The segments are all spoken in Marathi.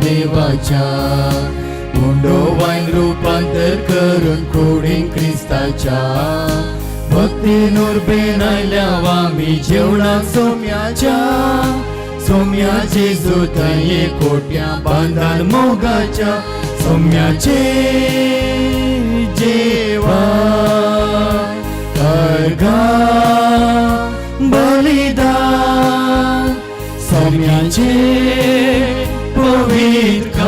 देवाच्या मुंडो वाईन रूपांतर करून कुडीं क्रिस्ताच्या भक्तीनूर बेन आयल्या आमी जेवणाक सोम्याचे जोतये कोट्या बांदान मोगाच्या सोम्याचे जेवा अर्घा बलिदान सोम्याचे पवित्र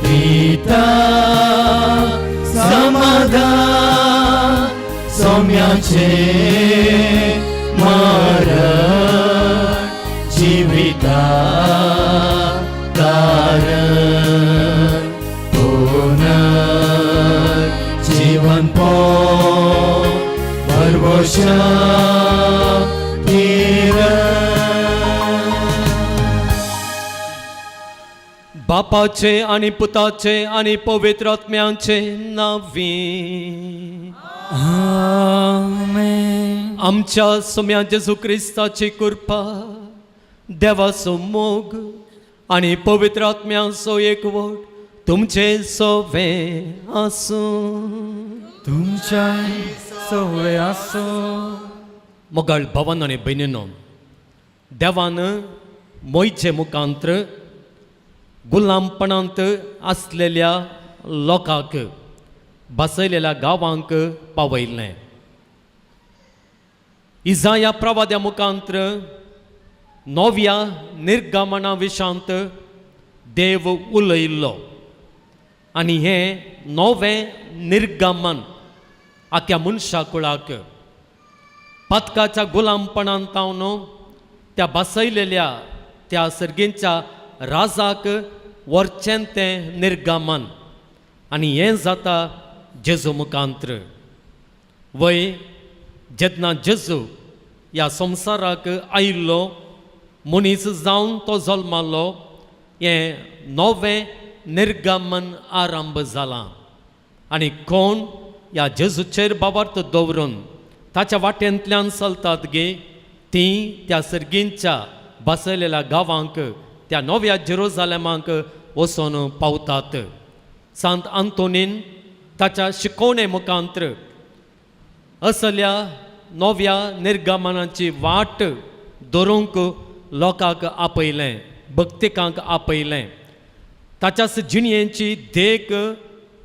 गीता समाधान सोम्याचे मरण जीविता कारण जीवन भरवशा बापाचे आणि पुताचे आणि पवित्र आत्म्याचे नावी आमेन. आमच्या सोम्या जेजू क्रिस्ताची कृपा देवाचो मोग आणि पवित्र आत्म्याचो एकवट तुमचे सोवे आसू तुमच्या सवय आसो. मोगाळ भावान आनी भयणीनो, देवान मोयचे मुखांतर गुलामपणांत आसलेल्या लोकांक बसयलेल्या गांवांक पावयलें. इजाया प्रवाद्या मुखांतर नव्या निर्गमना विशांत देव उलयल्लो आनी हें नवें निर्गमन आख्या मनशा कुळाक पातकाच्या गुलामपणांत तावन त्या बसयलेल्या त्या सर्गेंच्या राजाक व्हरचें तें निर्गमन आनी हें जाता जेजू मुखांतर. वय जेन्ना जेजू ह्या संवसाराक आयिल्लो मनीस जावन तो जल्मालो हें नवें निर्गमन आरंभ जालां आनी कोण ह्या जेजूचेर बाबर्थ दवरून ताच्या वाटेंतल्यान चलतात गे तीं त्या सर्गींच्या बसयलेल्या गांवांक त्या नव्या जेरुसलेमाक वचून पावतात. सांत आंतोनीन ताच्या शिकवणे मुखांतर असल्या नव्या निर्गमनाची वाट धरूंक लोकांक आपयलें, भक्तिकांक आपयलें. ताच्याच जिणयेची देख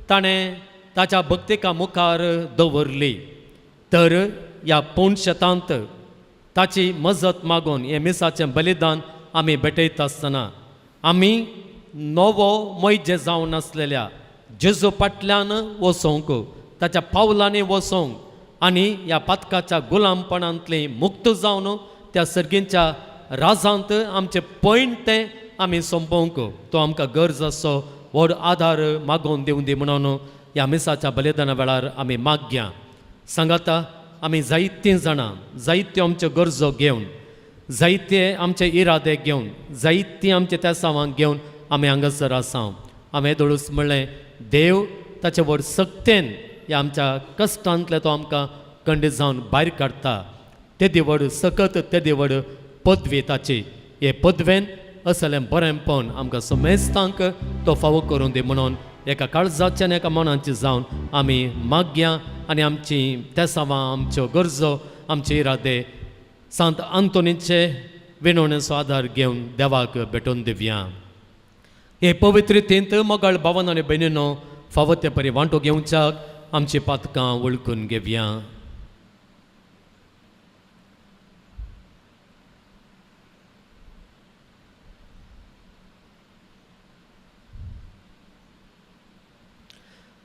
ताणें ताच्या भक्तिका मुखार दवरली. तर ह्या पोंडशेतांत ताची मजत मागून हे मिसाचें बलिदान आमी भेटयत आसतना आमी नवो मोयजे जावन आसलेल्या जेजू फाटल्यान वचोंक, ताच्या पावलांनी वचोंक आनी ह्या पातकाच्या गुलामपणांतली मुक्त जावन त्या सर्गींच्या राजांत आमचें पैण तें आमी सोंपोवंक तो आमकां गरज असो व्हड आधार मागोवन दिवं दी म्हणून ह्या मिसाच्या बलिदाना वेळार आमी मागया. सांगाता आमी जायतीं जाणां जायत्यो आमच्यो गरजो घेवन, जायते आमचे इरादे घेवन, जायतीं आमचे तेसांवां घेवन आमी हांगासर आसां. हांवें दोळूस म्हणलें देव ताचे व्हड सक्तेन ह्या आमच्या कश्टांतले तो आमकां खंडीत जावन भायर काडटा. तेदी व्हड सकत, तेदी व्हड पदवी ताची. हे पदवेन असलें बरेंपण आमकां समेस्तांक तो फावो करून दी म्हणून एका काळजाच्यान एका मनाची जावन आमी मागया आनी आमची तेसांवां, आमच्यो गरजो, आमचे इरादे सांत आंतोनीचे विनवणेचो आदार घेवन देवाक भेटोवन दिवया. हे पवित्र रितींत मोगाळ भावन आनी भयणीनो फावो ते परी वांटो घेवच्याक आमची पातकां वळखून घेवया.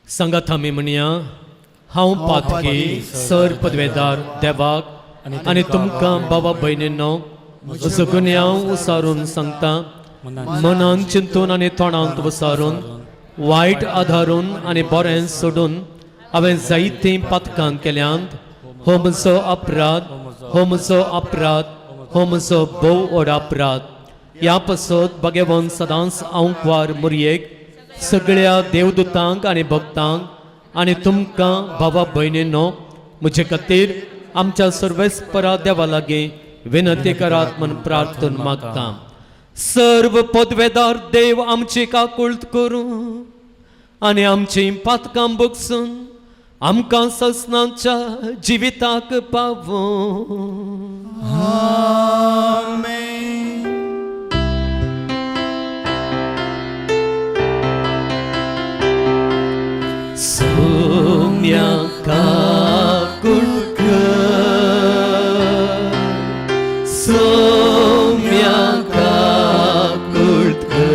सांगात आमी म्हणया हांव पातकी सर पदवेदार देवाक आनी तुमकां बाबा भयणींनो सगळें हांव उसारून सांगता. मनान चिंतून आनी तोंडांत वसारून वायट आधारून आनी बरें सोडून हांवें जायतीं पातकां केल्यांत. हो म्हजो अपराध, हो म्हजो अपराध, हो म्हजो भोव व्हड अपराध. ह्या पासत भगवान सदांच हांव वार मुरयेक सगळ्या देवदूतांक आनी भक्तांक आनी तुमकां भावा भयणींनो म्हजे खातीर आमच्या सर्वेस्परा देवा लागीं विनंती करात म्हूण प्रार्थना मागता. सर्व पदवेदार देव आमची काकुळत करूं आनी आमची पातकां बगसून आमकां ससनाच्या जिविताक पावूं. आमेन. सौम्या काकुळत कर, सौम्या काकुळत कर,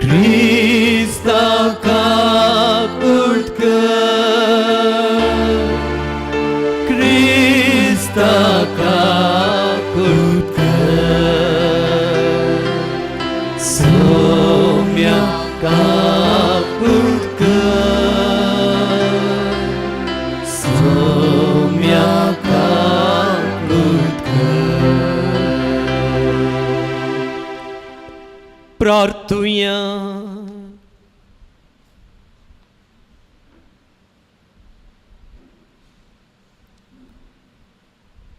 क्रिस्ता काकुळत कर, क्रिस्ता काकुळत कर, सौम्या काकुळत कर, सौम्या काकुळत कर. प्रार्थुया.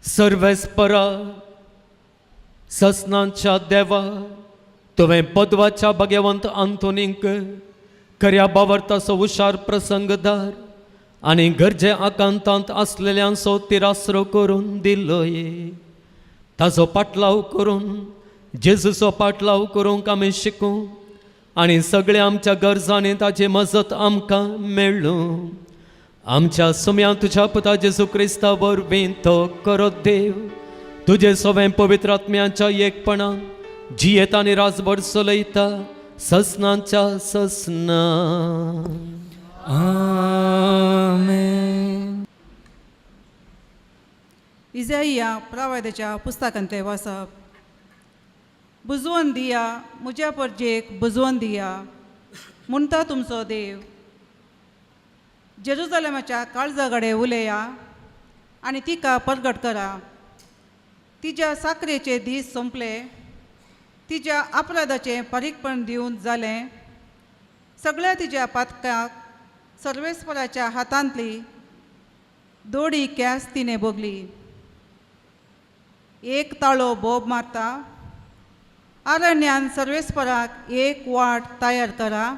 सर्वेस्परा ससनांच्या देवा, तुवें पदवाच्या भाग्यवंत आंतोनीक खऱ्या बावर्ताचो हुशार प्रसंगदार आनी गरजे आकांतांत आसलेल्यांचो तिरासरो करून दिलोय. ताचो पाटलाव करून जेजूचो पाटलाव करूंक आमी शिकूं आनी सगळ्या आमच्या गरजांनी ताची मजत आमकां मेळ्ळूं. आमच्या सुम्या तुज्या पुता जेजू क्रिस्ता वरवीं तो करो देव तुजे सवें पवित्र आत्म्याच्या एकपणान जियेता आनी राजभर चलयता ससनांच्या ससना. आमेन. इजाइया प्रवाद्याच्या पुस्तकांतले वाचप. बुजवण दिया म्हज्या परजेक बुजवण दिया म्हणटा तुमचो देव. जेरुजलेमाच्या काळजागडे उलया आनी तिका परगट करा. तिच्या साखरेचे दीस संपले, तिच्या अपराधाचें परीकपण दिवन जालें. सगळ्या तिच्या पातकाक सर्वेस्पराच्या हातांतली दोडी कॅस तिणें भोगली. एक ताळो बोब मारता. अरण्यान सर्वेस्पराक एक वाट तयार करा.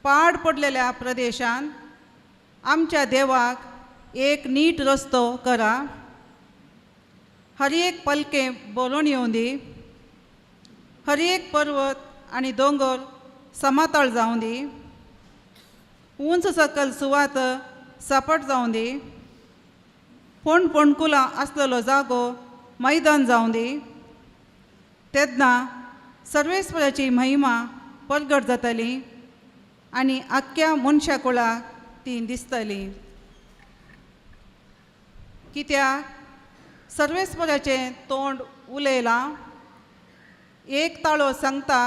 पाड पडलेल्या प्रदेशांत आमच्या देवाक एक नीट रस्तो करा. हर एक पलके बोलून येवं दी. हर एक पर्वत आनी दोंगर समातळ जावं दी. उंच सकल सुवात सपाट जावं दी. फोंडकुलां आसलेलो जागो मैदान जावं दी. तेन्ना सर्वेस्पराची महिमा परगट जातली आनी आख्ख्या मनशा कुळाक ती दिसतली. कित्याक सर्वेस्पराचें तोंड उलयलां. एक ताळो सांगता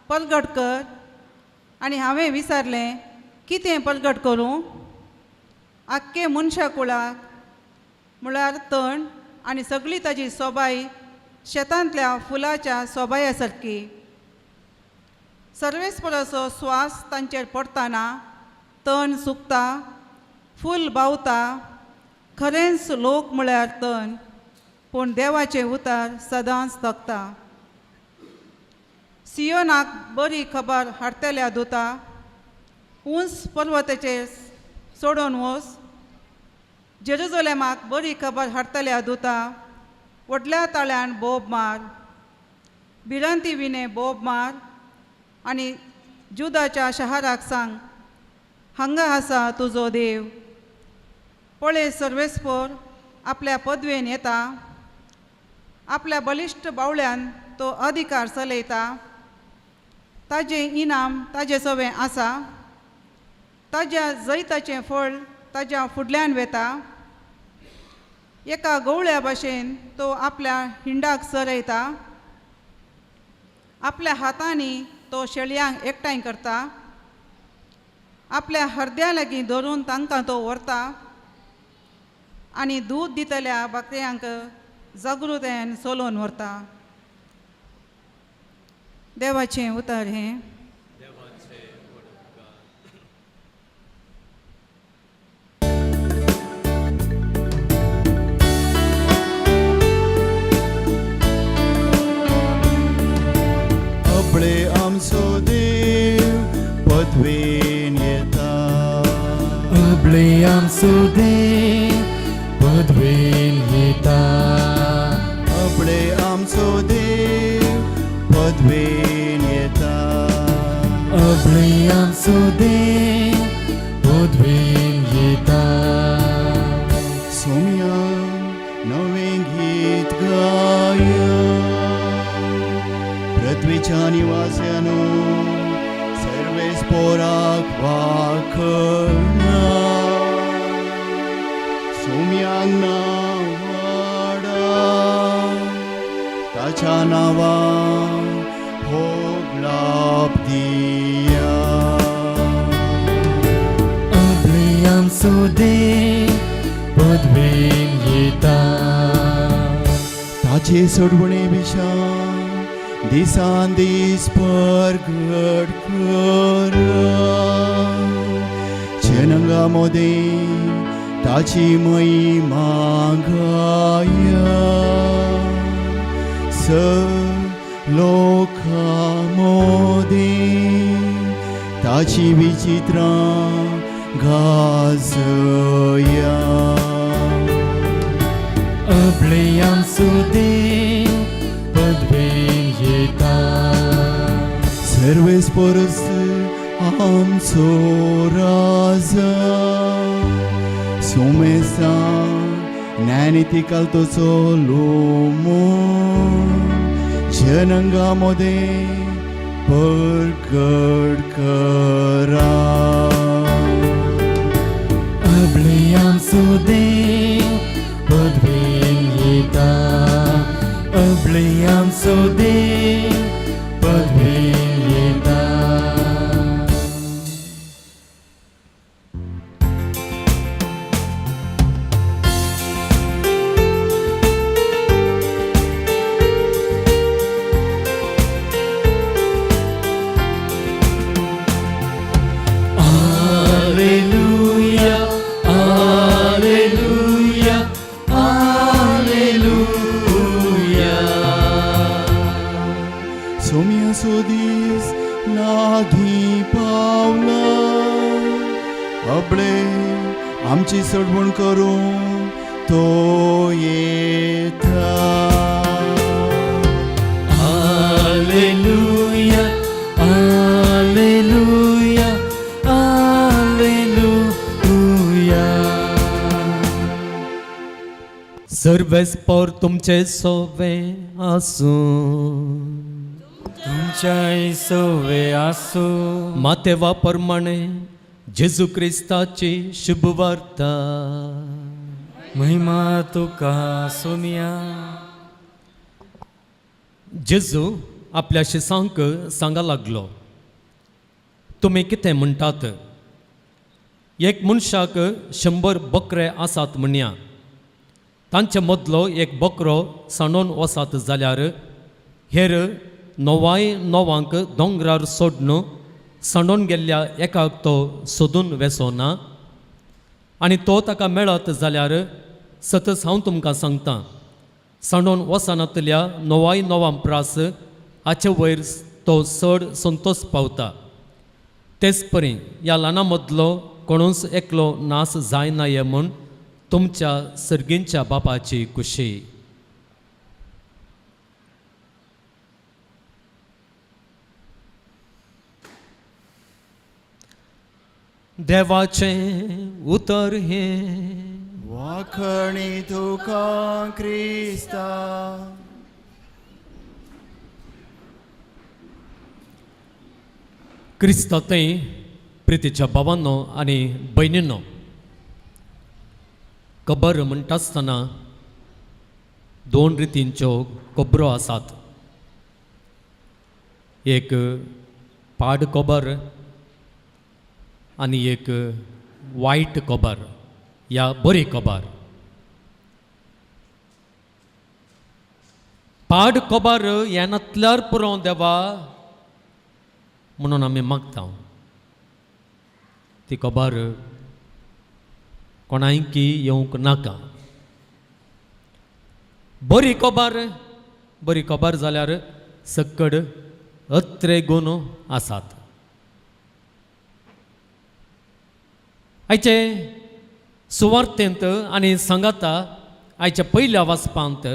परगट कर आनी हांवें विचारलें कितें परगट करूं. आख्खे मनशा कुळाक म्हळ्यार तण आनी सगळी ताजी सोबाय शेतांतल्या फुलाच्या सोबाया सारकी. सर्वेस्पराचो स्वास तांचेर पडटाना तण सुकता, फूल बावता. खरेंच लोक म्हळ्यार तण, पूण देवाचें उतार सदांच तगता. सियोनाक बरी खबर हाडटल्या दुता. उंच पर्वताचेर सोडून वच. जेरुजलेमाक बरी खबर हाडटल्या दुता. व्हडल्या ताळ्यान बोब मार. भिरांती विणे बोब मार आनी जुदाच्या शहराक सांग हांगा आसा तुजो देव. पळय सर्वेस्पर आपल्या पदवेन येता. आपल्या बलिश्ट बावळ्यान तो अधिकार चलयता. ताजें इनाम ताजे सवें आसा. ताज्या जैताचें फळ ताज्या फुडल्यान वेता. एका गवळ्या भाशेन तो आपल्या हिंडाक सरयता. आपल्या हातांनी तो शेळयांक एकठांय करता. आपल्या हरद्या लागीं धरून तांकां तो व्हरता आनी दूद दितल्या बकऱ्यांक जागृतायेन चलोवन व्हरता. देवाचें उतर हें. पदवेन येता अबले आमचो देव पदवेन येता अबळे आमचो देव पदवेन येता अबले आमचो देव पदवेन येता सोम्या नवें गीत गाया पृथ्वीच्या निवास्यानो सर्वेस पोराक वाखणा सोम्यांक नांव वाडा ताच्या नांवान होगलाप दिया अबले आमचो देव पदवेन येता ताचे सोडवणे विशां दिसान दीस परगट करा जनांगा मोदे ताची महिमा गाया स लोका मोदे ताची विचित्रां गाजया अबले आमचो देव पदवेन येता सर्वेस परस आमचो राजा सोमेसा ज्ञानिती कालतोचो लोमो जनांगा मोदे परगट करा अबले आमचो देव पदवेन येता अबले आमचो देव पदवेन येता Alleluia, Alleluia, Alleluia. सोम्या सोदीस लागी पावला अबळे आमची सडवण करूं तो येता Alleluia, Alleluia, Alleluia. सर्वेस्पर तुमचे सोवे आसूं तुमच्या सोवे आसो मातेवा प्रमाणे जेजू क्रिस्ताची शुभ वार्ता महिमा तुका सोम्या जेजू आपल्या शिसांक सांगा लागलो तुमी कितें म्हणटात एक मनशाक 100 बकरे आसात म्हणया तांचे मदलो एक बकरो सांडून वसात जाल्यार हेर 99 दोंगरार सोडून सांडून गेल्ल्या एकाक तो सोदून वेसोना आनी तो ताका मेळत जाल्यार सतत हांव तुमकां सांगतां सांडून वसनांतल्या 99 प्रास हाचे वयर तो चड संतोश पावता तेच परी ह्या ल्हाना मदलो कोणूच एकलो नास जायनाये म्हूण तुमच्या सर्गींच्या बापाची कुशी देवाचें उतर हे वाखणी तुका क्रिस्ता क्रिस्तांतय प्रितीच्या भावांनो आनी भयणींनो खबर म्हणटा आसतना 2 रितींच्यो खबरो आसात एक पाड खबर आनी एक वायट खबर या बरी खबर पाड खबर येनातल्यार पुरो देवा म्हणून आमी मागता ती खबर कोणायकी येवंक नाका बरी खबर जाल्यार सकड अत्रे गुण आसात आयचे सुवार्थेंत आनी सांगाता आयच्या पयल्या वाचपांत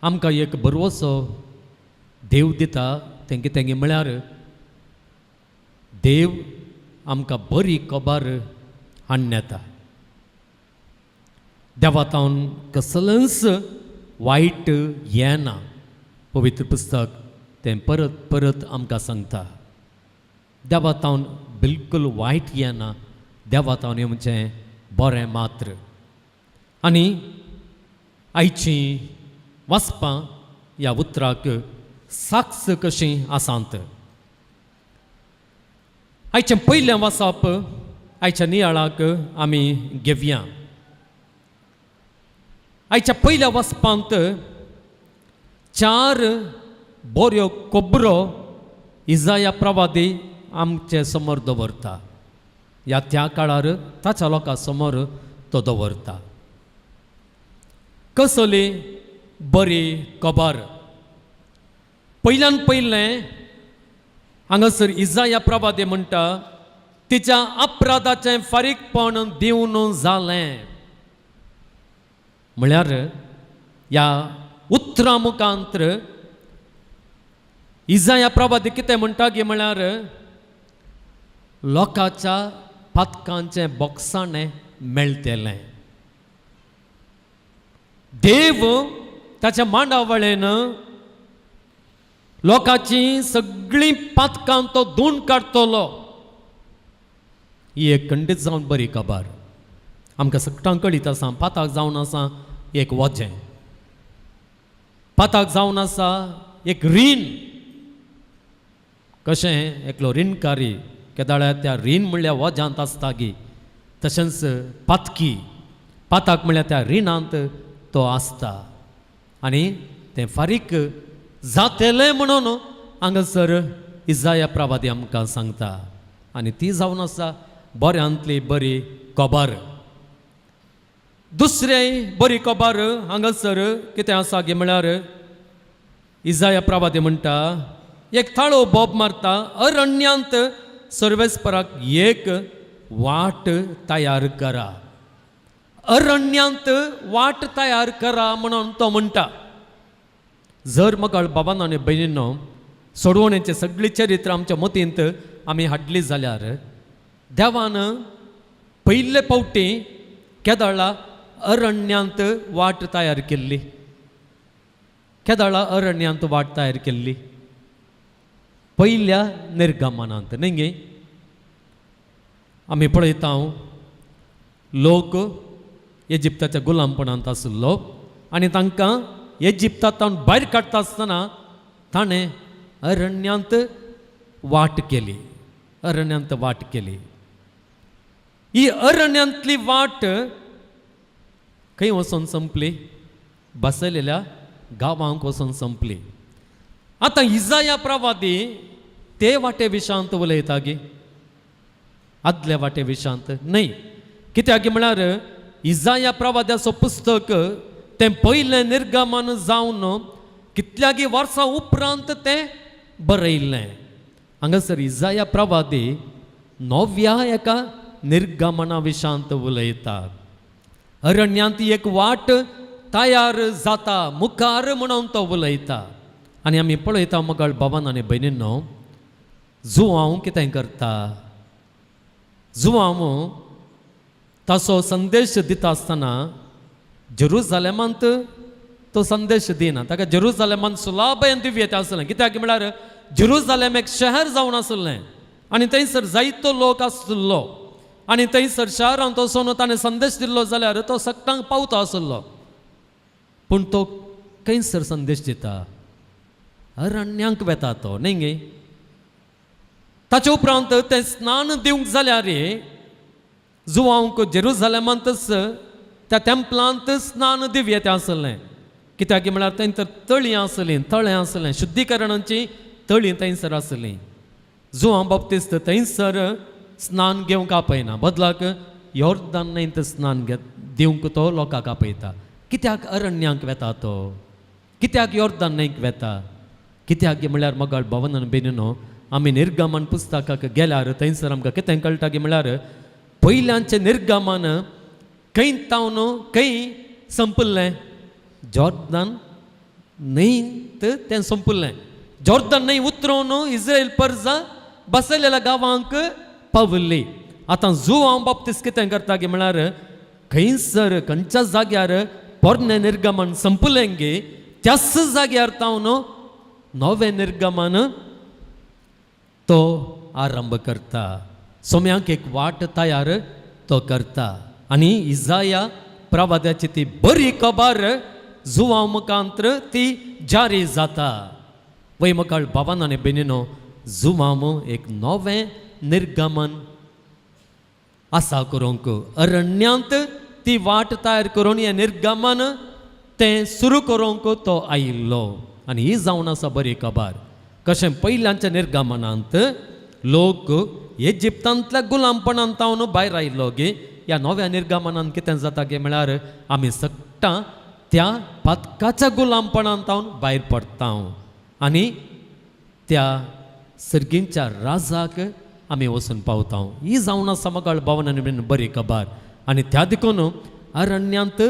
आमकां एक बरोसो देव दिता तें कितें म्हळ्यार देव आमकां बरी खबर हाडून येता. देवातावन कसलेंच वायट येना. पवित्र पुस्तक तें परत परत आमकां सांगता. देवातावन बिलकुल वायट येना. देवातावन येवचें बरें मात्र. आनी आयची वाचपां ह्या उतराक साक्ष कशी आसात. आयचें पयलें वाचप आयच्या नियाळाक आमी घेवया. आयच्या पयल्या वाचपांत 4 बऱ्यो खबरो इजाया प्रवादी आमचे समोर दवरता. ह्या त्या काळार ताच्या लोकां समोर तो दवरता. कसली बरी खबर. पयल्यान पयलें हांगासर इजाया प्रवादी म्हणटा तिच्या अपराधाचें फारीकपण दिवन जालें. म्हळ्यार ह्या उतरा मुखांतर इजाया प्रवादी कितें म्हणटा की म्हळ्यार लोकांच्या पातकांचें बोगसाणें मेळटलें. देव ताच्या मांडावळेन लोकांची सगळीं पातकां तो धुवन काडटलो. ही एक खंडीत जावन बरी खबर. आमकां सगळ्यांक कळीत आसा पाताक जावन आसा एक वजें. पाताक जावन आसा एक रीण. कशें एकलो रीणकारी केदाळ्या त्या रीण म्हणल्यार वजांत आसता गी तशेंच पातकी पाताक म्हणल्यार त्या रिणांत तो आसता. आनी तें फारीक जातलें म्हणून हांगासर इजाया प्रवादी आमकां सांगता. आनी ती जावन आसा बऱ्यांतली बरी खबर. दुसरी बरी खबर हांगासर कितें आसा गे म्हळ्यार इजाया प्रवादी म्हणटा एक थाळो बोब मारता अरण्यांत सर्वेस्पराक एक वाट तयार करा. अरण्यांत वाट तयार करा म्हणून तो म्हणटा. जर मगळ बाबान आनी भयणींनो सोडवणेचें सगळीं चरित्र आमच्या मतींत आमी हाडली जाल्यार देवान पयले फावटी केदाळा अरण्यांत वाट तयार केल्ली. केदाळा अरण्यांत वाट तयार केल्ली पयल्या निर्गमनांत न्ही गे. आमी पळयता लोक इजिप्ताच्या गुलामपणांत आशिल्लो आनी तांकां इजिप्तांत भायर काडटा आसतना ताणें अरण्यांत वाट केली. अरण्यांत वाट केली. ही अरण्यांतली वाट खंय वचून संपली बसयलेल्या गांवांक वचून संपली. आतां इजाया प्रवादी ते वाटे विशांत उलयता गे आदले वाटे विशांत न्हय. कित्याक म्हळ्यार इजाया प्रवाद्याचो पुस्तक तें पयलें निर्गमन जावन कितल्यागी वर्सां उपरांत तें बरयल्लें. हांगासर इजाया प्रवादी 9व्या एका निर्गमना विशांत उलयता. अरण्यांत एक वाट तयार जाता मुखार म्हणून तो उलयता. आनी आमी पळयता मगळ बाबान आनी भयणींनो जुवांव कितें करता. जुवांव ताचो संदेश दिता आसतना जेरुसलेमांत तो संदेश दिना. ताका जेरुसलेमांत सुलाभेन दिव्यता आसलें. कित्याक म्हळ्यार जेरुसलेम एक शहर जावन आसलें आनी थंयसर जायतो लोक आसलो आनी थंयसर शहरांत वचून ताणें संदेश दिल्लो जाल्यार तो सगळ्यांक पावता आसलो. पूण तो खंयसर संदेश दिता अरण्यांक वेता तो न्ही गे. ताचे उपरांत तें स्नान दिवंक जाल्यार जुवांक जेरुसलेमांतच त्या टेंपलांत स्नान दिव्यता आसलें. कित्याक म्हळ्यार थंय तळीं आसलीं तळें आसलें शुद्धीकरणाची तळीं थंयसर आसलीं. जुवां बाप्तिस्त थंयसर स्नान घेवंक आपयना बदलाक योर्दान न्हंयेंत स्नान दिवंक तो लोकांक आपयता. कित्याक अरण्यांक वेता तो. कित्याक योर्दान न्हंयक वेता. कित्याक म्हळ्यार मगळ भवन आनी बेनिनो आमी निर्गमन पुस्तकाक गेल्यार थंयसर आमकां कितें कळटा की म्हळ्यार पयल्यांचें निर्गमन खंय तावन खंय संपल्लें जॉर्दान न्हंयत तें संपल्लें जॉर्दान न्हंय उतरोवन इस्रायल परजा बसयलेल्या गांवांक पावल्ली आतां जो हांव बाबतीस कितें करता गे म्हळ्यार खंयसर खंयच्या जाग्यार पोरनें निर्गमन संपलें गे त्याच जाग्यार तावन नवें निर्गमन तो आरंभ करता सोम्यांक एक वाट तयार तो करता आनी इजाया प्रवाद्याची ती बरी खबर जुवा मुखांत्र ती जारी जाता वय मकाळ बाबान आनी बेनिनो जुवाम एक नवें निर्गमन आसा करूंक अरण्यांत ती वाट तयार करून हें निर्गमन तें सुरू करूंक तो आयिल्लो आनी ही जावन आसा बरी खबर कशें पयल्यांच्या निर्गमनांत लोक इजिप्तांतल्या गुलामपणांत तावन भायर आयिल्लो गे ह्या नव्या निर्गमनांत कितें जाता गे म्हळ्यार आमी सट्टां त्या पातकाच्या गुलामपणांत तावन भायर पडटा आनी त्या सर्गींच्या राजाक आमी वचून पावता ही जावन आसा मकाळ भावनांनी बीन बरी खबर आनी त्या देखून अरण्यांत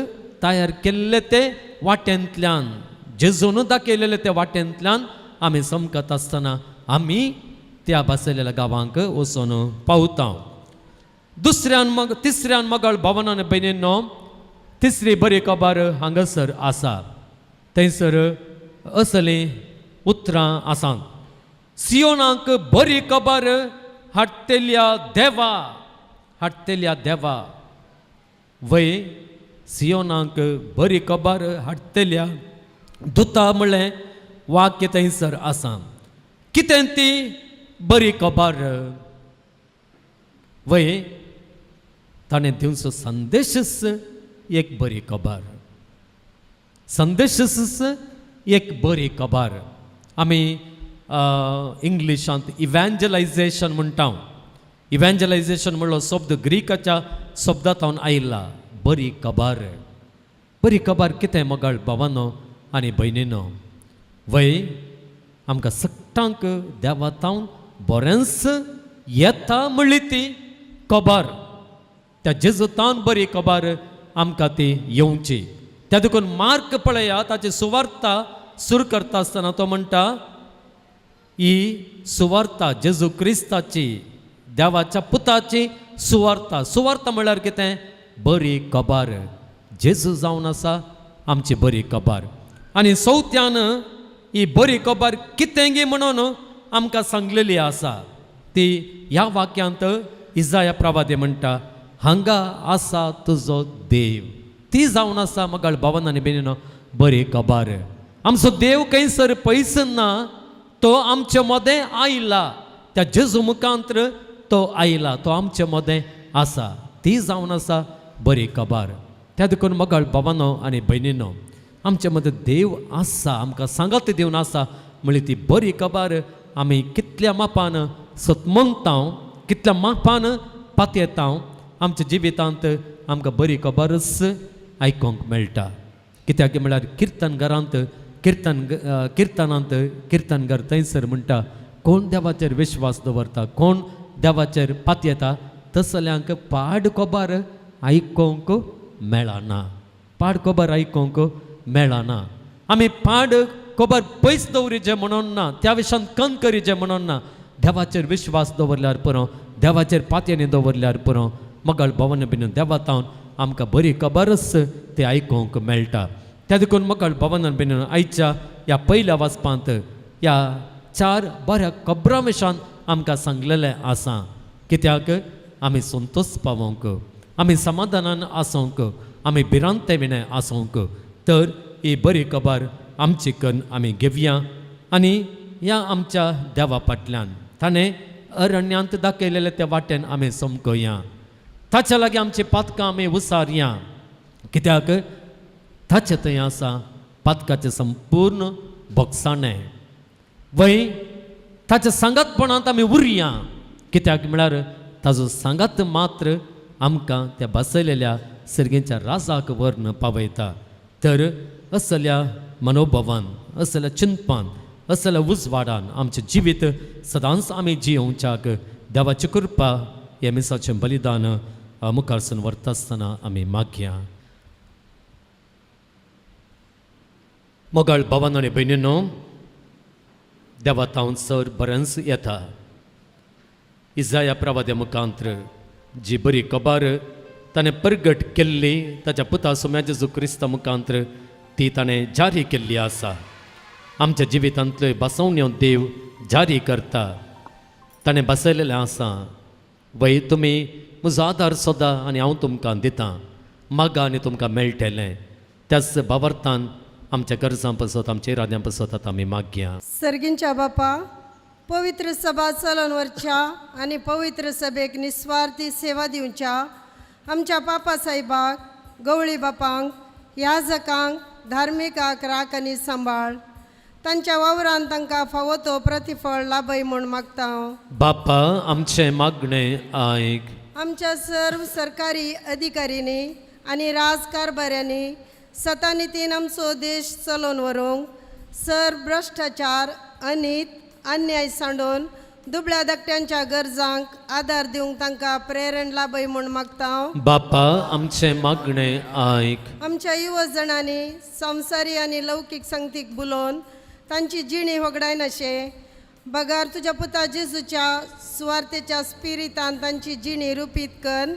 तयार केल्ले ते वाटेंतल्यान जेजून दाखयलेले त्या वाटेंतल्यान आमी समकत आसतना आमी त्या बसयलेल्या गांवांक वचून पावता तिसऱ्यान मगळ भवनान बेनिनो तिसरी बरी खबर हांगासर आसा थंयसर असली उतरां आसात सियोनाक बरी खबर हाडटेल्या देवा वय सियोनाक बरी खबर हाडटेल्या दुता म्हणलें वाक्य थंयसर आसा कितें ती बरी खबर वय ताणें दिवचो संदेशच एक बरी खबर संदेशच एक बरी खबर आमी इंग्लिशांत इवँजलायझेशन म्हणटा इवँजलायझेशन म्हणलो शब्द ग्रीकाच्या शब्दांतल्यान आयिल्ला बरी खबर कितें मगळ भावानो आनी भयणीनो वय आमकां सट्टांक देवातावन बरेंच येता म्हणली ती खबर त्या जेजूतान बरी खबर आमकां ती येवची त्या देखून मार्क पळया ताची सुवार्ता सुरू करता आसतना तो म्हणटा ही सुवार्ता जेजू क्रिस्ताची देवाच्या पुताची सुवार्ता म्हळ्यार कितें बरी खबर जेजू जावन आसा आमची बरी खबर आनी चवथ्यान ही बरी खबर कितें गे म्हणून आमकां सांगलेली आसा ती ह्या वाक्यांत इजाया प्रवादी म्हणटा हांगा आसा तुजो देव ती जावन आसा मगळ भावनांनी बेनिनो बरी खबर आमचो देव खंयसर पयस ना तो आमचे मदें आयला त्या जेजू मुखांत्र तो आयला तो आमचे मदें आसा ती जावन आसा बरी खबर त्या देखून मगळ भावानो आनी भयणीनो आमचे मदें देव आसा आमकां सांगात दिवन आसा म्हणली ती बरी खबर आमी कितल्या मापान सतमंगता कितल्या मापान पातयेता आमच्या जिवितांत आमकां बरी खबरच आयकूंक मेळटा कित्याक म्हळ्यार किर्तनघरांत किर्तनांत किर्तनघर थंयसर म्हणटा कोण देवाचेर विश्वास दवरता कोण देवाचेर पातयेता तसल्यांक पाड खबर आयकूंक मेळना पाड खबर आयकूंक मेळना आमी पाड खबर पयस दवरिचें म्हणून ना त्या विशयान कन करिचें म्हणून ना देवाचेर विश्वास दवरल्यार पुरो देवाचेर पातयेनी दवरल्यार पुरो मगळ भवन बीन देवातावन आमकां बरी खबरच ते आयकूंक मेळटा त्या देखून मगळ भवनान बीन आयच्या ह्या पयल्या वाचपांत ह्या 4 बऱ्या खबरां विशयान आमकां सांगलेलें आसा कित्याक आमी संतोश पावोंक आमी समाधानान आसोंक आमी भिरांते विणे आसोंक तर ही बरी खबर आमची कन्न आमी घेवया आनी ह्या आमच्या देवा फाटल्यान ताणें अरण्यांत दाखयलेले त्या वाटेन आमी समकोया ताच्या लागीं आमची पातकां आमी उसारया कित्याक ताचे थंय आसा पातकाचें संपूर्ण भोगसाणें वय ताच्या सांगातपणांत आमी उरया कित्याक म्हळ्यार ताजो सांगात मात्र आमकां त्या बसयलेल्या सर्गेच्या राजाक व्हरून पावयता तर असल्या मनोभावान असल्या चिंतपान असल्या उजवाडान आमचें जिवीत सदांच आमी जियोवच्याक देवाची कृपा हे मिसाचें बलिदान मुखारसून व्हरता आसतना आमी मागया. मोगाळ भावांनो आनी भयणींनो, देवात हांव सर बरेंच येता. इजाया प्रवाद्या मुखांत्र जी बरी खबर ताणें प्रगट केल्ली ताच्या पुता सुम्या जेजू क्रिस्ता मुखांत्र ती ताणें जारी केल्ली आसा. आमच्या जिवितांतल्यो बसवण्यो देव जारी करता. ताणें बसयलेलें आसा, वय तुमी म्हजो आदार सोदा आनी हांव तुमकां दितां. मागा आनी तुमकां मेळटलें. त्याच भावार्थान आमच्या गरजां पसत आमच्या इराद्यां पसत आतां आमी मागया. सर्गींच्या बापा, पवित्र सभा चलोनवरच्या आनी पवित्र सभेक निस्वार्थी सेवा दिवच्या आमच्या पापा साहेबाक, गवळी बापांक, याजकांक, धार्मिकाक राख आनी सांबाळ. तांच्या वावरान तांकां फावो तो प्रतिफळ लाभय म्हूण मागता हांव. बापा, आमचें मागणें आयक. आमच्या सर्व सरकारी अधिकाऱ्यांनी आनी राजकारभाऱ्यांनी सतानितीन आमचो देश चलोवन व्हरूंक सर्व भ्रश्टाचार, अनीत, अन्याय सांडून दुबळ्या धाकट्यांच्या गरजांक आदार दिवंक तांकां प्रेरण लाभय म्हूण मागता हांव. बापा, आमचें मागणें आयक. आमच्या युवजणांनी संवसारी आनी लौकीक संगतीक बुलोवन तांची जिणी होगडायन अशें बगार तुज्या पुता जेजूच्या सुवार्थेच्या स्पिरितान तांची जिणी रुपीत कर.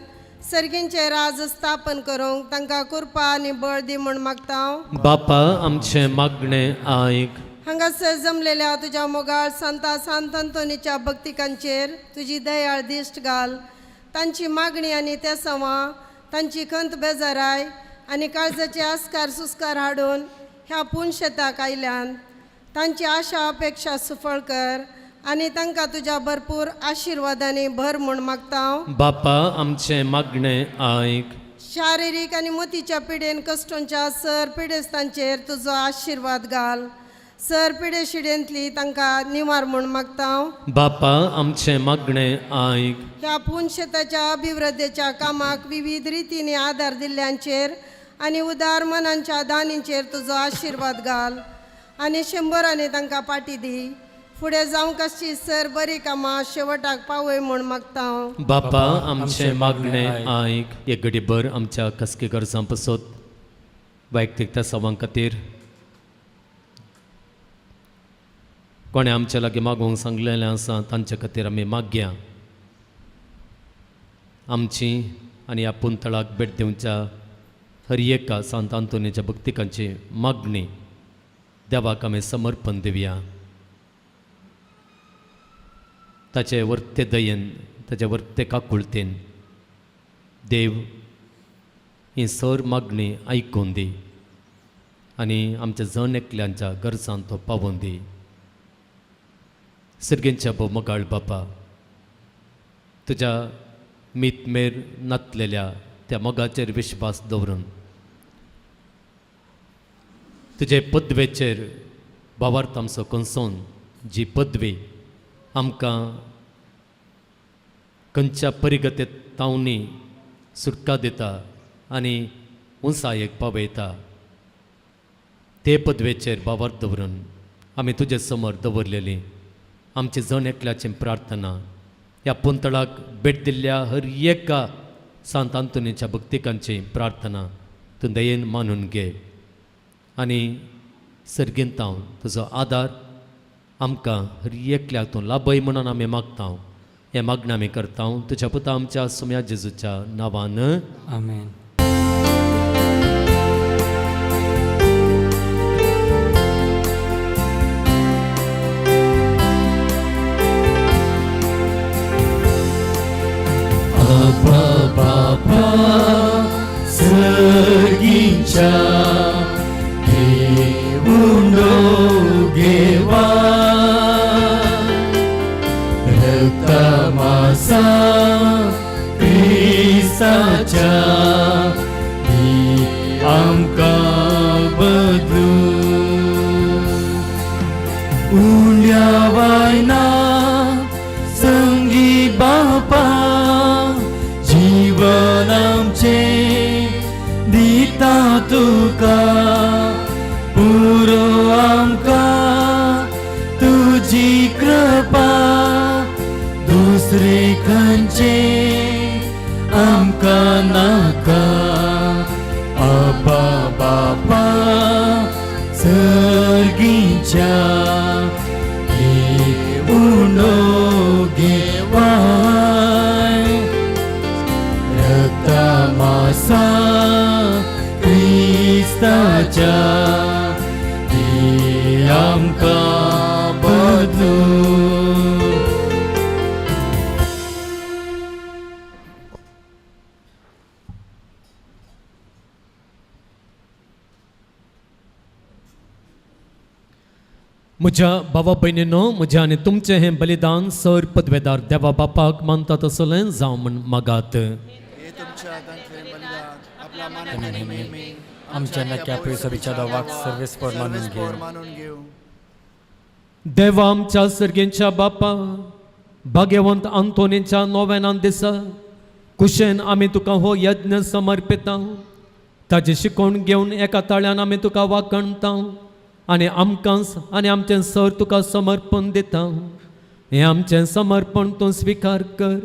सर्गींचे राज स्थापन करूंक तांकां कृपा आनी बळ दी म्हूण मागता हांव. बापा, आमचें मागणें आयक. हांगासर जमलेल्या तुज्या मोगाळ सांत अंतोनीच्या भक्तिकांचेर तुजी दयाळ दिश्ट घाल. तांची मागणी आनी त्या सवां तांची खंत बेजाराय आनी काळजाचे आस्कार सुस्कार हाडून ह्या पुणशेताक आयल्यान तांची आशा अपेक्षा सुफळ कर आनी तांकां तुज्या भरपूर आशिर्वादांनी भर म्हूण मागता हांव. बापा, आमचें मागणें आयक. शारिरीक आनी मतीच्या पिडेन कश्टांच्या सर पिडेस्तांचेर तुजो आशिर्वाद घाल. सर पिडे शिडेंतली तांकां निवार म्हूण मागता हांव. बापा, आमचें मागणें आयक. ह्या पुणशेताच्या अभिवृद्धीच्या कामाक विविध रितींनी आदार दिल्ल्यांचेर आनी उदार मनांच्या दानींचेर तुजो आशिर्वाद घाल आनी शंबरांनी तांकां पाटी दी. फुडें जावंक आसची सर बरी कामां शेवटाक पावय म्हूण मागता हांव. बापा, आमचें मागणें आयक. एक घडीभर आमच्या कसके गरजां पसत वैयक्तीक त्या सवां खातीर कोणें आमच्या लागीं मागोवंक सांगलेलें आसा तांचे खातीर आमी मागया. आमची आनी ह्या पुंतळाक भेट दिवच्या हर एका सांत आंतोनीच्या भक्तिकांची मागणी देवाक आमी समर्पण दिवया. ताचे वर्ते दयेन, ताचे वर्ते काकुळतेन देव ही सर मागणी आयकून दी आनी आमच्या जण एकल्यांच्या गरजां तो पावोवन दी. सर्गेंच्या मोगाळ बापा, तुज्या मितमेर नातलेल्या त्या मोगाचेर विश्वास दवरून तुजे पदवेचेर भावार्थ आमचो कंसोन जी पदवी आमकां खंयच्या परिगते तावनी सुटका दिता आनी उंचायेक पावयता, ते पदवेचेर भावार्थ दवरून आमी तुजे समोर दवरलेली आमची जण एकल्याची प्रार्थना ह्या पुंतळाक भेट दिल्ल्या हर एका सांत आंतोनीच्या भक्तिकांची प्रार्थना तूं दयेन मानून घे आनी सर्गेंत हांव तुजो आदार आमकां हर एकल्याक तूं लाभय म्हणून आमी मागता. हें मागणें आमी करता तुज्या पुता आमच्या सुम्या जेजूच्या नांवान. आमेन. बापा सर्गींच्या देवुंडो घेवा रक्तमासा क्रिस्ताच्या दी आमकां बदलू उंड्या वायना संगी बापा जीवन आमचे दिता तुका पुरो आमकां तुजी कृपा दुसरे खंयचे आमकां घेवाय रक्ता मासा क्रिस्ताच्या ती आमकां बदलू. म्हज्या भावा भयणीनो, म्हजें आनी तुमचें हें बलिदान सर पदवेदार देवा बापाक मानता तसलें जावं म्हण मागात. हे तुमच्या हातांतलें बलिदान आपल्या मानाने नेहमी आमच्या नक्या सभेच्या देवाक सर्वेस्पर मानून घेऊ. मानून घेऊ. देवा आमच्या सर्गेच्या बापा, भाग्यवंत आंतोनीच्या नोवेनान दिसा कुशेन आमी तुका हो यज्ञ समर्पिता. ताची शिकवण घेवन एका ताळ्यान आमी तुका वाकणता आनी आमकां आनी आमचें सर तुका समर्पण दिता. हें आमचें समर्पण तूं स्विकार कर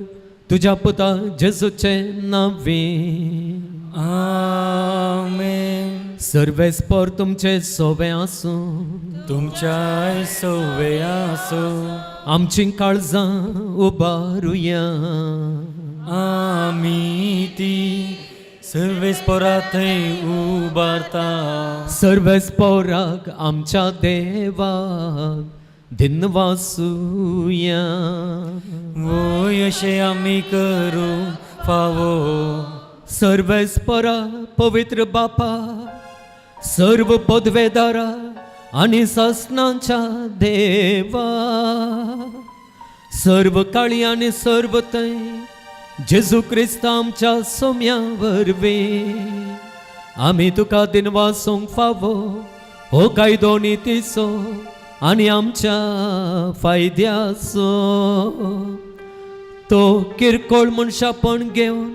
तुज्या पुता जेजूचे नांवे. आमेन. सर्वेस्पर तुमचे सोबे आसूं. तुमच्या सवे आसो. आमची काळजां उबारुया. आमी ती सर्वेस्परा थंय उबारता. सर्वेस्पराक आमच्या देवाक दिनवासुया. वय अशें आमी करू फावो. सर्वेस्परा पवित्र बापा, सर्व पदवेदारा आनी सासणांच्या देवा, सर्व काळी आनी सर्व थंय जेजू क्रिस्त आमच्या सोम्या वरवीं आमी तुका दिनवासूंक फावो हो कायदो नितीचो आनी आमच्या फायद्याचो. तो किरकोळ मनशापण घेवन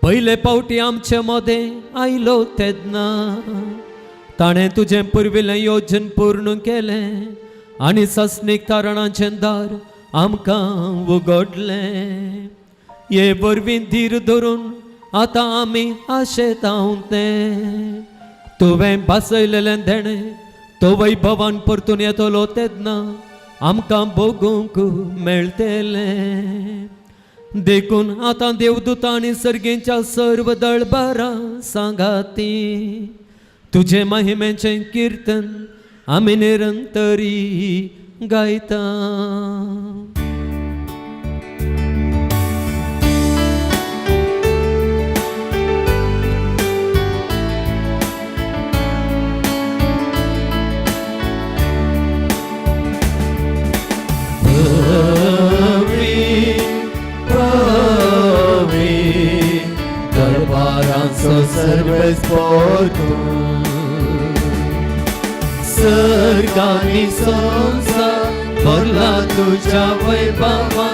पयले पावटी आमचे मदें आयलो तेन्ना ताणें तुजें पुर्विल्लें योजन पूर्ण केलें आनी सस्नीक तारणाचें दार आमकां उगडलें. हे वरवीं धीर धरून आतां आमी आशेतांव तें तुवें बासयलेलें देणें तो वैभवान परतून येतलो तेन्ना आमकां भोगूंक मेळटलें. देखून आतां देवदूत आनी सर्गेच्या सर्व दळबारां सांगाती तुजे महिमेचें किर्तन आमी निरंतरी गायता. सर्वेस्पर सर्गानी संसार भरला तुझ्या वैभवा.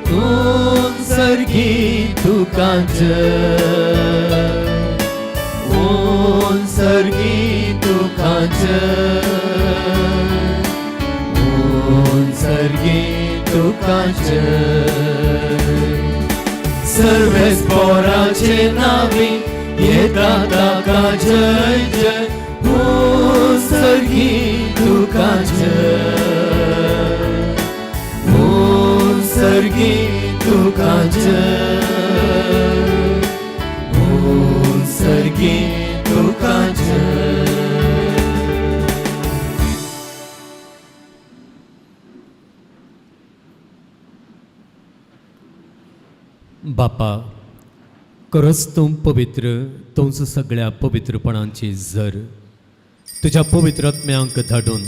तूं सर्गी तुकांच ऊन सर्गी तुकांच ऊन सर्गी तुकांच. सर्वेस्पराचे नावी येता ताका जय जय. ऊन सर्गी तुकांच ऊन सर्गी तुकांच ऊन सर्गी तुकांच. बापा, खरोच तूं पवित्र, तूंच सगळ्या पवित्रपणांची झर. तुज्या पवित्र आत्म्यांक धाडून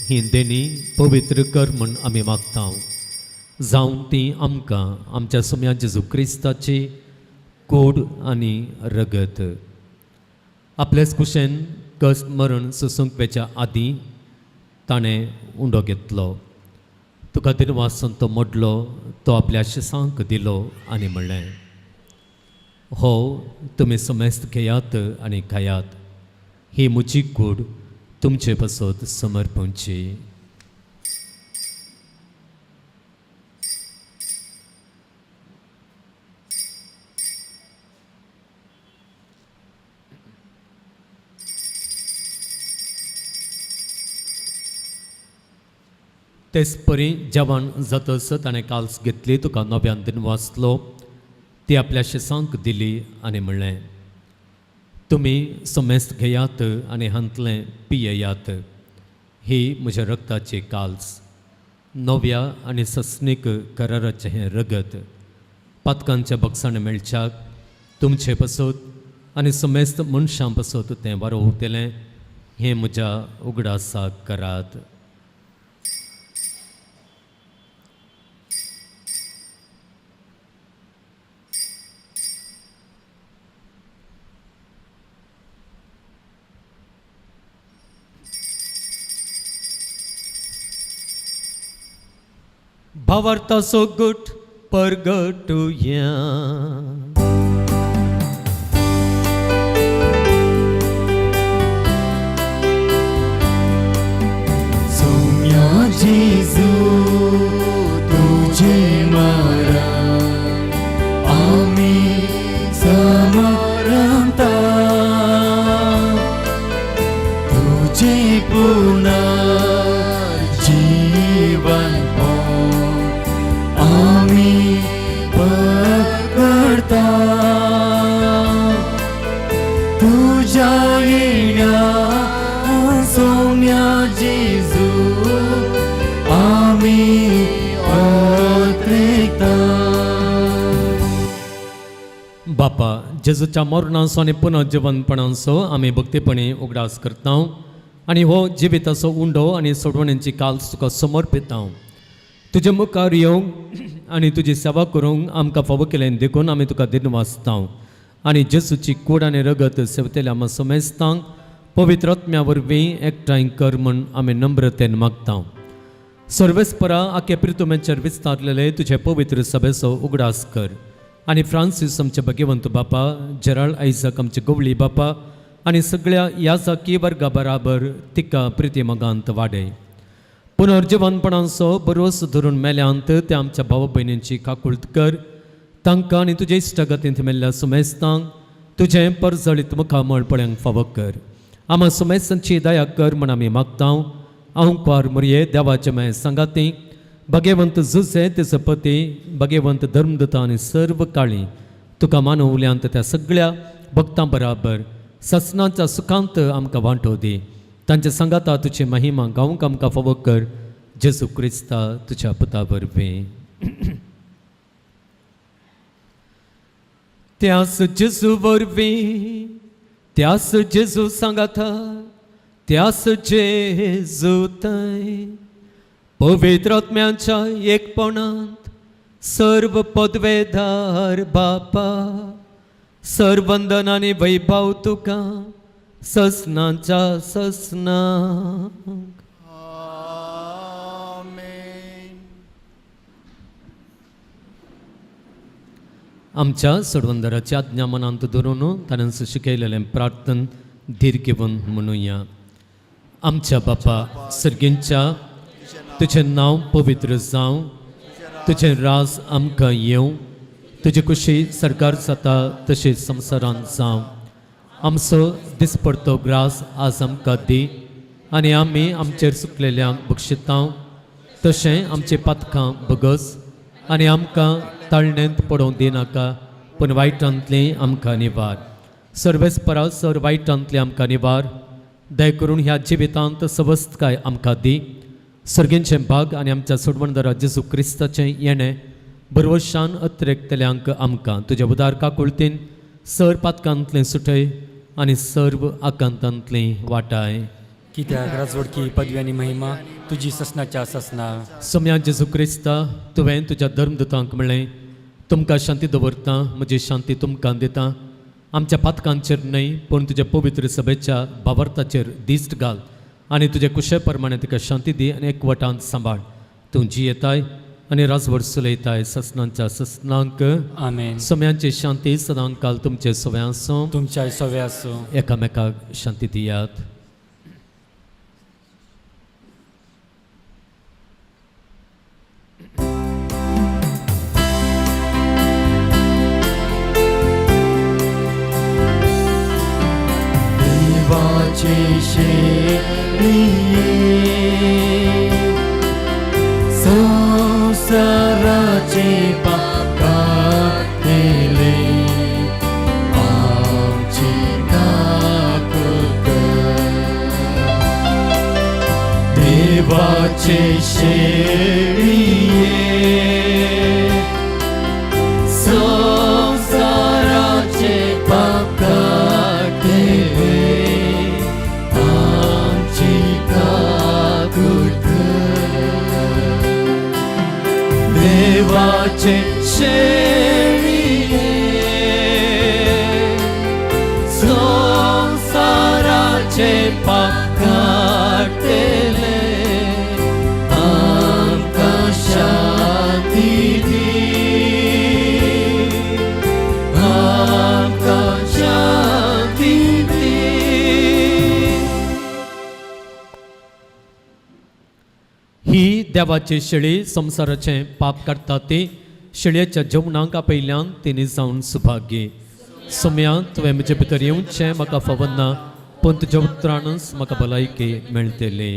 ही देणी पवित्र कर म्हूण आमी मागता. जावं ती आमकां आमच्या सोम्या जेजू क्रिस्ताची कूड आनी रगत. आपल्याच कुशेन कश्ट मरण सुसंकवेच्या आदीं ताणें उंडो घेतलो. तुका दिनवासान तो मोडलो, तो आपल्या शिसांक दिलो आनी म्हणलें, हो तुमी समेस्त घेयात आनी खायात. ही म्हजी कूड तुमचे पासत समर्पणची. तेच परी जेवण जातस ताणें काल्स घेतली तुका नव्यान दिन वाचलो ती आपल्या शिसांक दिली आनी म्हणलें तुमी समेस्त घेयात आनी हांतलें पियेयात ही म्हज्या रक्ताची काल्स नव्या आनी सस्नीक कराराचें हें रगत पातकांच्या बक्षान मेळच्याक तुमचे पसत आनी समेस्त मनशां पसत तें वारोवतलें हें म्हज्या उगडासाक करात. भावार्थाचो गुट परगटुया. सौम्या जेजू तुझे मारा आमी समरंता तुझे पुनर्जीवन आमी पकडता तुझ्या येण्या सौम्या जेजू आमी पात्रता. बापा जेजूच्या मरणाचो आनी पुनर्जीवनपणाचो आमी भक्तीपणी उगडास करता आनी हो जिविताचो उंडो आनी सोडवण्यांची काल्स तुका समर्पिता. तुजे मुखार येवंक आनी तुजी सेवा करूंक आमकां फावो केलें देखून आमी तुका दिन वाचता आनी जेजूची कूड आनी रगत सेवतेल्या आमकां समेस्तांक पवित्र आत्म्या वरवीं एकठांय कर म्हूण आमी नम्रतेन मागता. सर्वेस्परा आख्या प्रितुमेचेर विस्तारलेले तुजे पवित्र सभेचो उगडास कर आनी फ्रांसीस आमचे भगिवंत बापा जेराल्ड आयझक आमचे गवळी बापा आनी सगळ्या याजाकी वर्गा बराबर तिका प्रिती मोगांत वाडय. पुनर्जीवनपणाचो बरोस धरून मेल्यांत ते आमच्या भाव भयणींची काकुळट कर तांकां आनी तुजे इश्टगतींत मेल्ल्या सुमेस्तांक तुजें परजळीत मुखामळ पळ्यांक फावो कर. आम्हा सुमेस्तांची दया कर म्हण आमी मागता. आंवकार मुरये देवाचे माय सांगाती भगेवंत झुजे तेचो पती भगेवंत धर्मदत्ता आनी सर्व काळी तुका मानवल्यांत त्या सगळ्या भक्तां बराबर ससनाच्या सुखांत आमकां वांटो दी. तांच्या सांगाता तुजी महिमा गावंक आमकां फावो कर जेजू क्रिस्ता तुज्या पुता वरवीं. त्यास जेजू वरवीं त्यास जेजू सांगाता त्यास जेजू थंय पवित्र आत्म्याच्या एकपणांत सर्व पदवेदार बापा सर्वंदन आनी वैभव तुका ससनाच्या ससनाक. आमेन. आमच्या सोडवंदराची आज्ञा मनांत धरून ताणें शिकयलेलें प्रार्थन धीर घेवन म्हणुया. आमच्या बापा सर्गींच्या तुजें नांव पवित्र जावं तुजें राज आमकां येवं तुजी खुशी सरकार जाता तशी संवसारांत जावं. आमचो दिसपडतो ग्रास आज आमकां दी आनी आमी आमचेर सुकलेल्यांक बक्षिता तशें आमचे पातकां बगस आनी आमकां ताळणेंत पडोवंक दिनाका पूण वायटांतली आमकां निवार. सर्वेस्परा सर वायटांतली आमकां निवार. दय करून ह्या जिवितांत सवस्तकाय आमकां दी. सर्गेंचें भाग आनी आमच्या सोडवणदारा जेजू क्रिस्ताचें येणें बरवशान अतिरेकतल्यांक आमकां तुज्या उदार काकुळतीन सर पातकांतलें सुटय आनी सर्व आकांतांतली वाटाय. कित्याक राजवडकी पदवी आनी महिमा तुजी ससनाच्या ससना. सम्या जेजू क्रिस्ता तुवें तुज्या धर्मदूतांक म्हणलें तुमकां शांती दवरता म्हजी शांती तुमकां दिता. आमच्या पातकांचेर न्हय पूण तुज्या पवित्र सभेच्या भावार्थाचेर दिश्ट घाल आनी तुजे कुशे प्रमाणे तिका शांती दी आनी एकवटांत सांबाळ. तूं जियेताय आनी राजवड चलयताय ससनांच्या ससनांक. आमेन. सम्यांची शांती सदां काल तुमचे सव्या आसूं. तुमच्या सव्या आसूं. एकामेकाक शांती दियात. देवाचे शेळिये संसाराचे पाप काढले आमची काकूत देवाचे शेळिये संसाराचे पाप काढले आमची काकूत देवाचे शेळिये संसाराचे पाप काढले आमकां शांती दी आमकां शांती दी ही देवाची शेळी संसाराचे पाप काडटा ती शेळयेच्या जेवणाक आपयल्यान तिने जावन सुभाग्य सोम्या तुवें म्हजे भितर येवचें म्हाका फावत ना पूण तुज्या उतरानच म्हाका भलायकी मेळटली.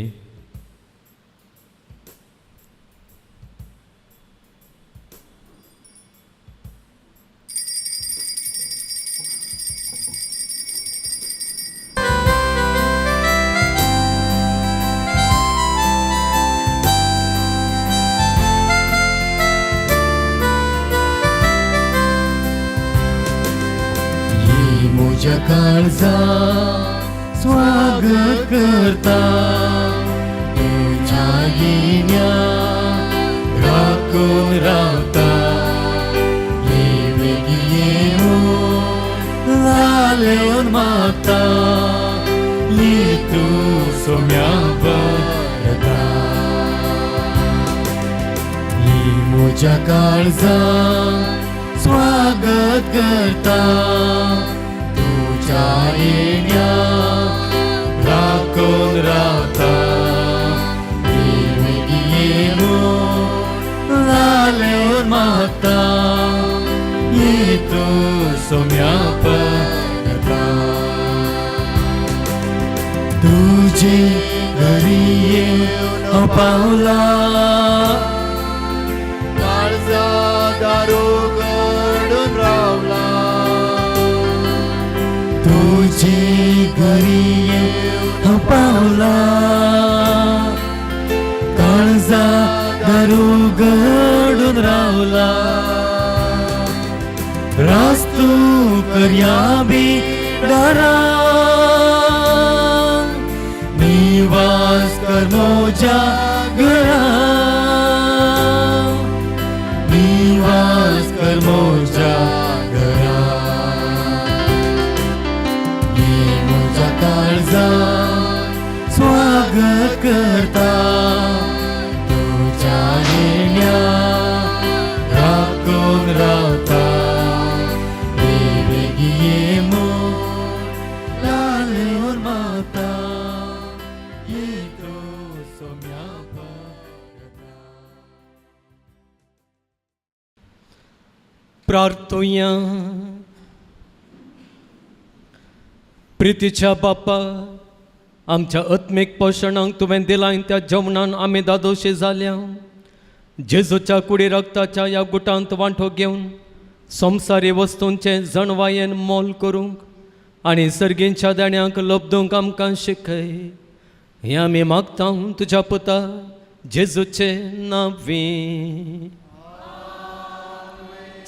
ही म्हज्या काळजा स्वागत करता तुझ्या येण्या राखून रावता ये वेगी येऊन लालेवन मागता ये तू सोम्या बरता ही म्हज्या काळजा स्वागत करता तुझ्या येण्या राखून रावता वेगी येऊन लालेवन मागता ये तू सोम्या परता तुझे घरी येऊन पावला काळजा दारू गडून रावला तुझे घरी येऊन पावला काळजा दारू गडून रावला रास्तू करया बी दारा निवास कर मोजा घरा निवास कर मोजा घरा ये मोजा काळजा स्वागत करता तुझ्या येण्या राखून रावता ये वेगी येऊन लालेवन मागता ये तू सोम्या परता प्रार्थुया. प्रितीच्या बापा आमच्या आत्मीक पोशणाक तुवें दिलाय त्या जेवणान आमी दादोशी जाल्या जेजूच्या कुडी रक्ताच्या ह्या गुटांत वांटो घेवन संवसारी वस्तूंचे जणवायेन मोल करूंक आनी सर्गींच्या देण्यांक लबदूंक आमकां शिकय हें आमी मागता तुज्या पुता जेजूचे नांवी.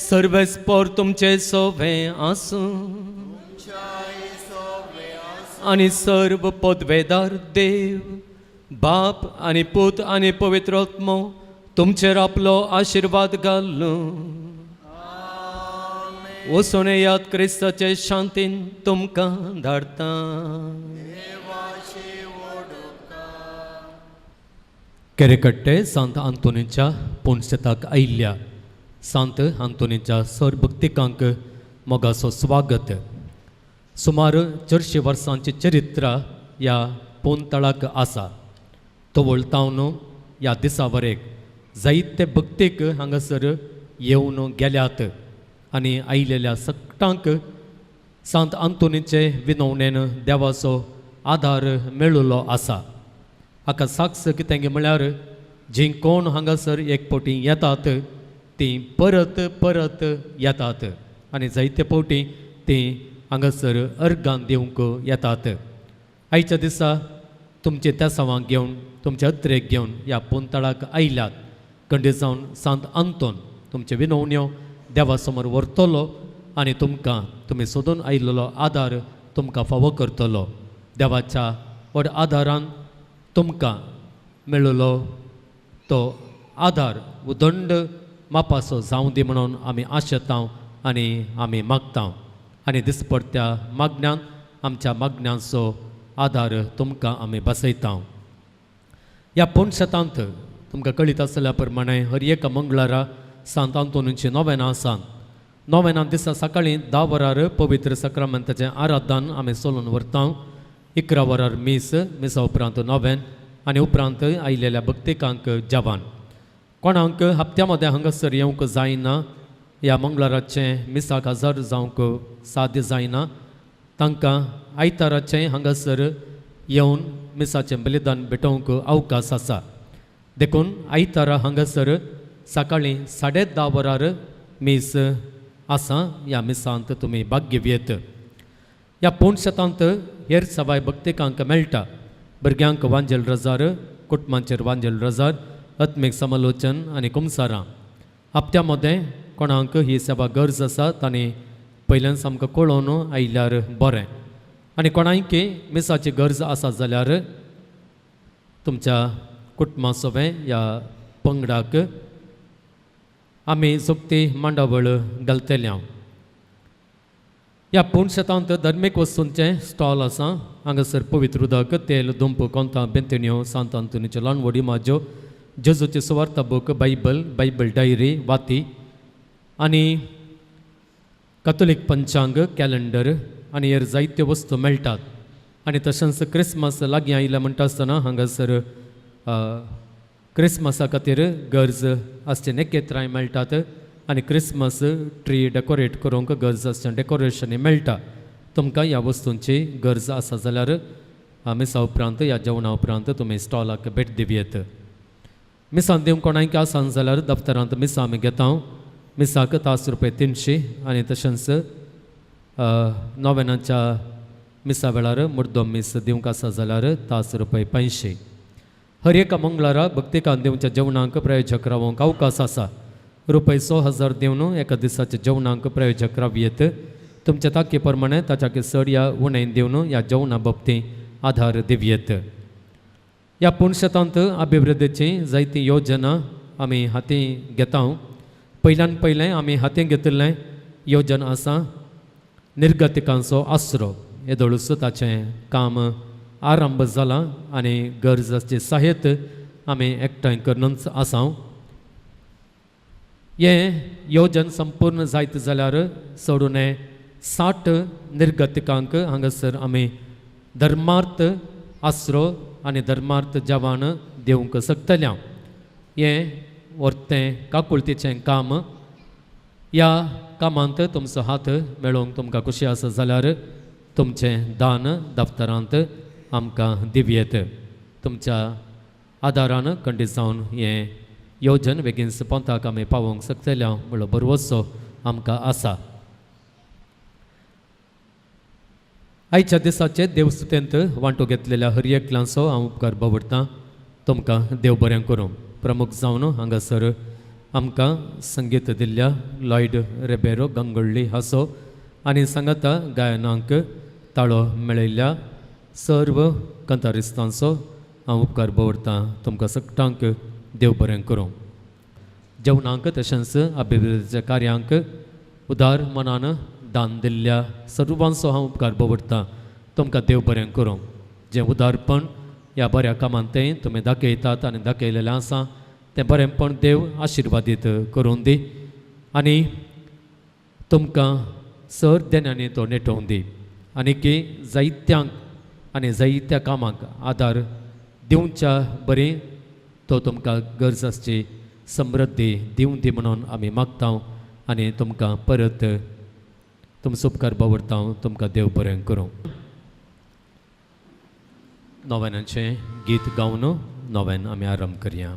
सर्वेस्पोर तुमचे सोवे आसूं आनी सर्व पदवेदार देव बाप आनी पूत आनी पवित्र आत्मो तुमचेर आपलो आशिर्वाद घालूं वचून याद क्रिस्ताचे शांतीन तुमकां धाडटा. केरेकट्टे सांत आंतोनीच्या पुण्यशताक आयिल्ल्या सांत आंतोनीच्या सरभक्तिकांक मोगाचो स्वागत. सुमार 400 वर्सांची चरित्र ह्या पोंतळाक आसा. तोवळ तावन ह्या दिसा वरेक जायते भक्तीक हांगासर येवन गेल्यात आनी आयिल्ल्या सकटांक सांत आंतोनीचे विनवणेन देवाचो आदार मेळिल्लो आसा. हाका साक्ष कितें म्हळ्यार जी कोण हांगासर एकपोटी येतात ती परत परत येतात आनी जायते फावटी ती हांगासर अर्गां दिवंक येतात. आयच्या दिसा तुमचे तेसावां घेवन तुमचे अत्रेक घेवन ह्या पोंतळाक आयल्यात. खंडे जावन सांत आंतोन तुमचे विनवण्यो देवा समोर व्हरतलो आनी तुमकां तुमी सोदून आयिल्लो आदार तुमकां फावो करतलो. देवाच्या व्हड आदारान तुमकां मेळिल्लो तो आदार उदंड मापाचो जावं दी म्हणून आमी आशेतां आनी आमी मागतां. आनी दिसपट्ट्या मागण्यान आमच्या मागण्यांचो आदार तुमकां आमी बसयतां. ह्या पोंडशेतांत तुमकां कळीत आसल्या प्रमाणे हर एका मंगळारा सांत आंतोनीची नोवेनां आसात. नोवेनां दिसा सकाळीं 10 वरार पवित्र सक्रामेंताचें आराधन आमी चलोवन व्हरता. 11 वरार मिसा उपरांत नोवेन आनी उपरांत आयिल्ल्या भक्तिकांक जेवण. कोणाक हप्त्या मदें हांगासर येवंक जायना ह्या मंगळाराचें मिसाक हजर जावंक साध्य जायना तांकां आयताराचें हांगासर येवन मिसाचें बलिदान भेटोवंक अवकाश आसा. देखून आयतारा हांगासर सकाळीं 10:30 वरार मीस आसा. ह्या मिसांत तुमी भाग्य घेयत. ह्या पोंडशेतांत हेर सवाय भक्तिकांक मेळटा. भुरग्यांक वांजेल रजार, कुटुंबांचेर वांजेल रजार, आत्मीक समालोचन आनी कुमसारां. हप्त्या मदें कोणाक ही सेवा गरज आसा तांणी पयल्यान सामको कळोवन आयल्यार बरें. आनी कोणायकी मिसाची गरज आसा जाल्यार तुमच्या कुटुंबा सोबे ह्या पंगडाक आमी जोगती मांडावळ घालतल्या. ह्या पोंडशेतांत धर्मीक वस्तूंचें स्टॉल आसा. हांगासर पवित्र उदक, तेल, दुंप, कोंतां, बेंतण्यो, सांत आंतोनीच्यो ल्हानवडी माज्यो, जेजूची सुवार्ता बूक, बायबल डायरी, वाती आनी कॅथोलीक पंचांग, कॅलेंडर आनी हेर जायत्यो वस्तू मेळटात. आनी तशेंच क्रिसमस लागीं आयल्या म्हणटा आसतना हांगासर क्रिसमसा खातीर गरज आसचे नखेत्रांय मेळटात आनी क्रिसमस ट्री डेकोरेट करूंक गरज आसचें डेकोरेशनय मेळटा. तुमकां ह्या वस्तूंची गरज आसा जाल्यार मिसा उपरांत ह्या जेवणा उपरांत तुमी स्टॉलाक भेट दिवयेत. मिसां दिवंक कोणाक आसान जाल्यार दफ्तरांत मिसां आमी घेता. मिसाक तास रुपये 300 आनी तशेंच नोवेनाच्या मिसा वेळार मुर्दोम मीस दिवंक आसा जाल्यार तास रुपये 500. हर एका मंगळारा भक्तिकान दिवच्या जेवणाक प्रायोजक रावंक अवकाश आसा. रुपये 100,000 दिवन एका दिसाच्या जेवणाक प्रायोजक रावयेत. तुमच्या तांके प्रमाणे ताच्याक चड या उणें दिवन ह्या जेवणा बाबतींत आधार दिवयेत. ह्या पोंडशेतांत अभिवृद्धीची जायती योजना आमी हातीं घेता. पयल्यान पयलें आमी हातीं घेतिल्लें योजना आसा निर्गतिकांचो आसरो. येदोळूच ताचें काम आरंभ जाला आनी गरजेचें साहित आमी एकठांय करूनच आसा. हें योजन संपूर्ण जायत जाल्यार सोडून 60 निर्गतिकांक हांगासर आमी धर्मार्थ आसरो आनी धर्मार्थ जेवण दिवंक शकतल्या. हें व्हरतें काकुळतीचें काम. ह्या कामांत तुमचो हात मेळोवंक तुमकां खुशी आसा जाल्यार तुमचें दान दफ्तरांत आमकां दिवयेत. तुमच्या आदारान खंडीत जावन हें योजन बेगीन पंथाक आमी पावोवंक शकतल्या म्हणलो भरवोसो आमकां आसा. आयच्या दिसाचे देवस्तुतेंत वांटो घेतलेल्या हर एकल्यांचो हांव उपकार बावडटां. तुमकां देव बरें करूं. प्रमुख जावन हांगासर आमकां संगीत दिल्ल्या लॉयड रेबेरो गंगोळ्ळी हांसो आनी सांगाता गायनांक ताळो मेळयल्ल्या सर्व कंतारिस्तांचो हांव उपकार बावडटां. तुमकां सगळ्यांक देव बरें करूं. जेवणाक तशेंच अभिवृद्धीच्या कार्यांक उदार मनान दान दिल्ल्या सर्वांचो हांव उपकार बावडटां. तुमकां देव बरें करूं. जें उदारपण ह्या बऱ्या कामांतय तुमी दाखयतात आनी दाखयलेलें आसा तें बरेंपण देव आशिर्वादीत करून दी आनी तुमकां सर देण्यानी तो नेटोवन दी आनी की जायत्यांक आनी जायत्या कामाक आदार दिवच्या बरी तो तुमकां गरज आसची समृद्धी दिवन दी म्हणून आमी मागता आनी तुमकां परत तुमचो उपकार बावडटा. तुमकां देव बरें करूं. नोवेनाचें गीत गावन नोवेन आमी आरंभ करया.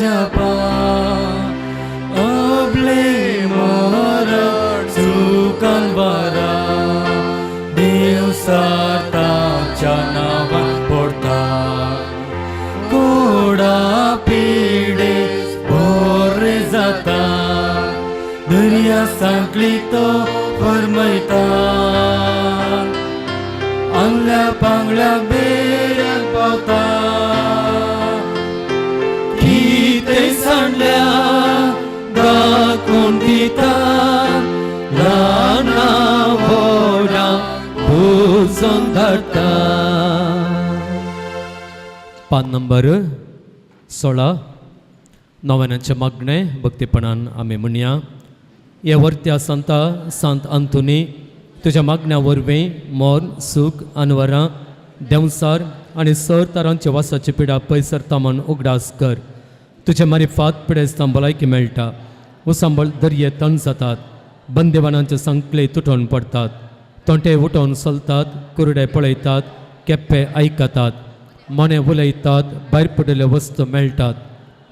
छापा अबले मरण सुकान बरा देव साताच्या नावान पडता कोडा पिडे बरे जाता दर्या सांकली तो फरमयता आंगल्या पांगल्या बेऱ्याक पावता कितें सांडल्या दाखोवन दिता ल्हाना व्हडा पुजोन धाडटा. पान नंबर 16 नव्यानाचे मागणे भक्तीपणान आमी म्हणया. हे वर्त्या सांत अंतोनी तुज्या मागण्या वरवीं मोर सूख अनवरां देंवसार आनी सर तरांचे वासाची पिडा पयसरता म्हूण उगडास कर. तुजे मारिफात पिडेस्तां भलायकी मेळटा. उसांबळ दर्ये तण जातात. बंदिवानांचे सांकले तुटोवन पडतात. तोंटे उठोवन चलतात. कुरडे पळयतात. केप्पे आयकतात. मने उलयतात. भायर पडिल्ल्यो वस्तू मेळटात.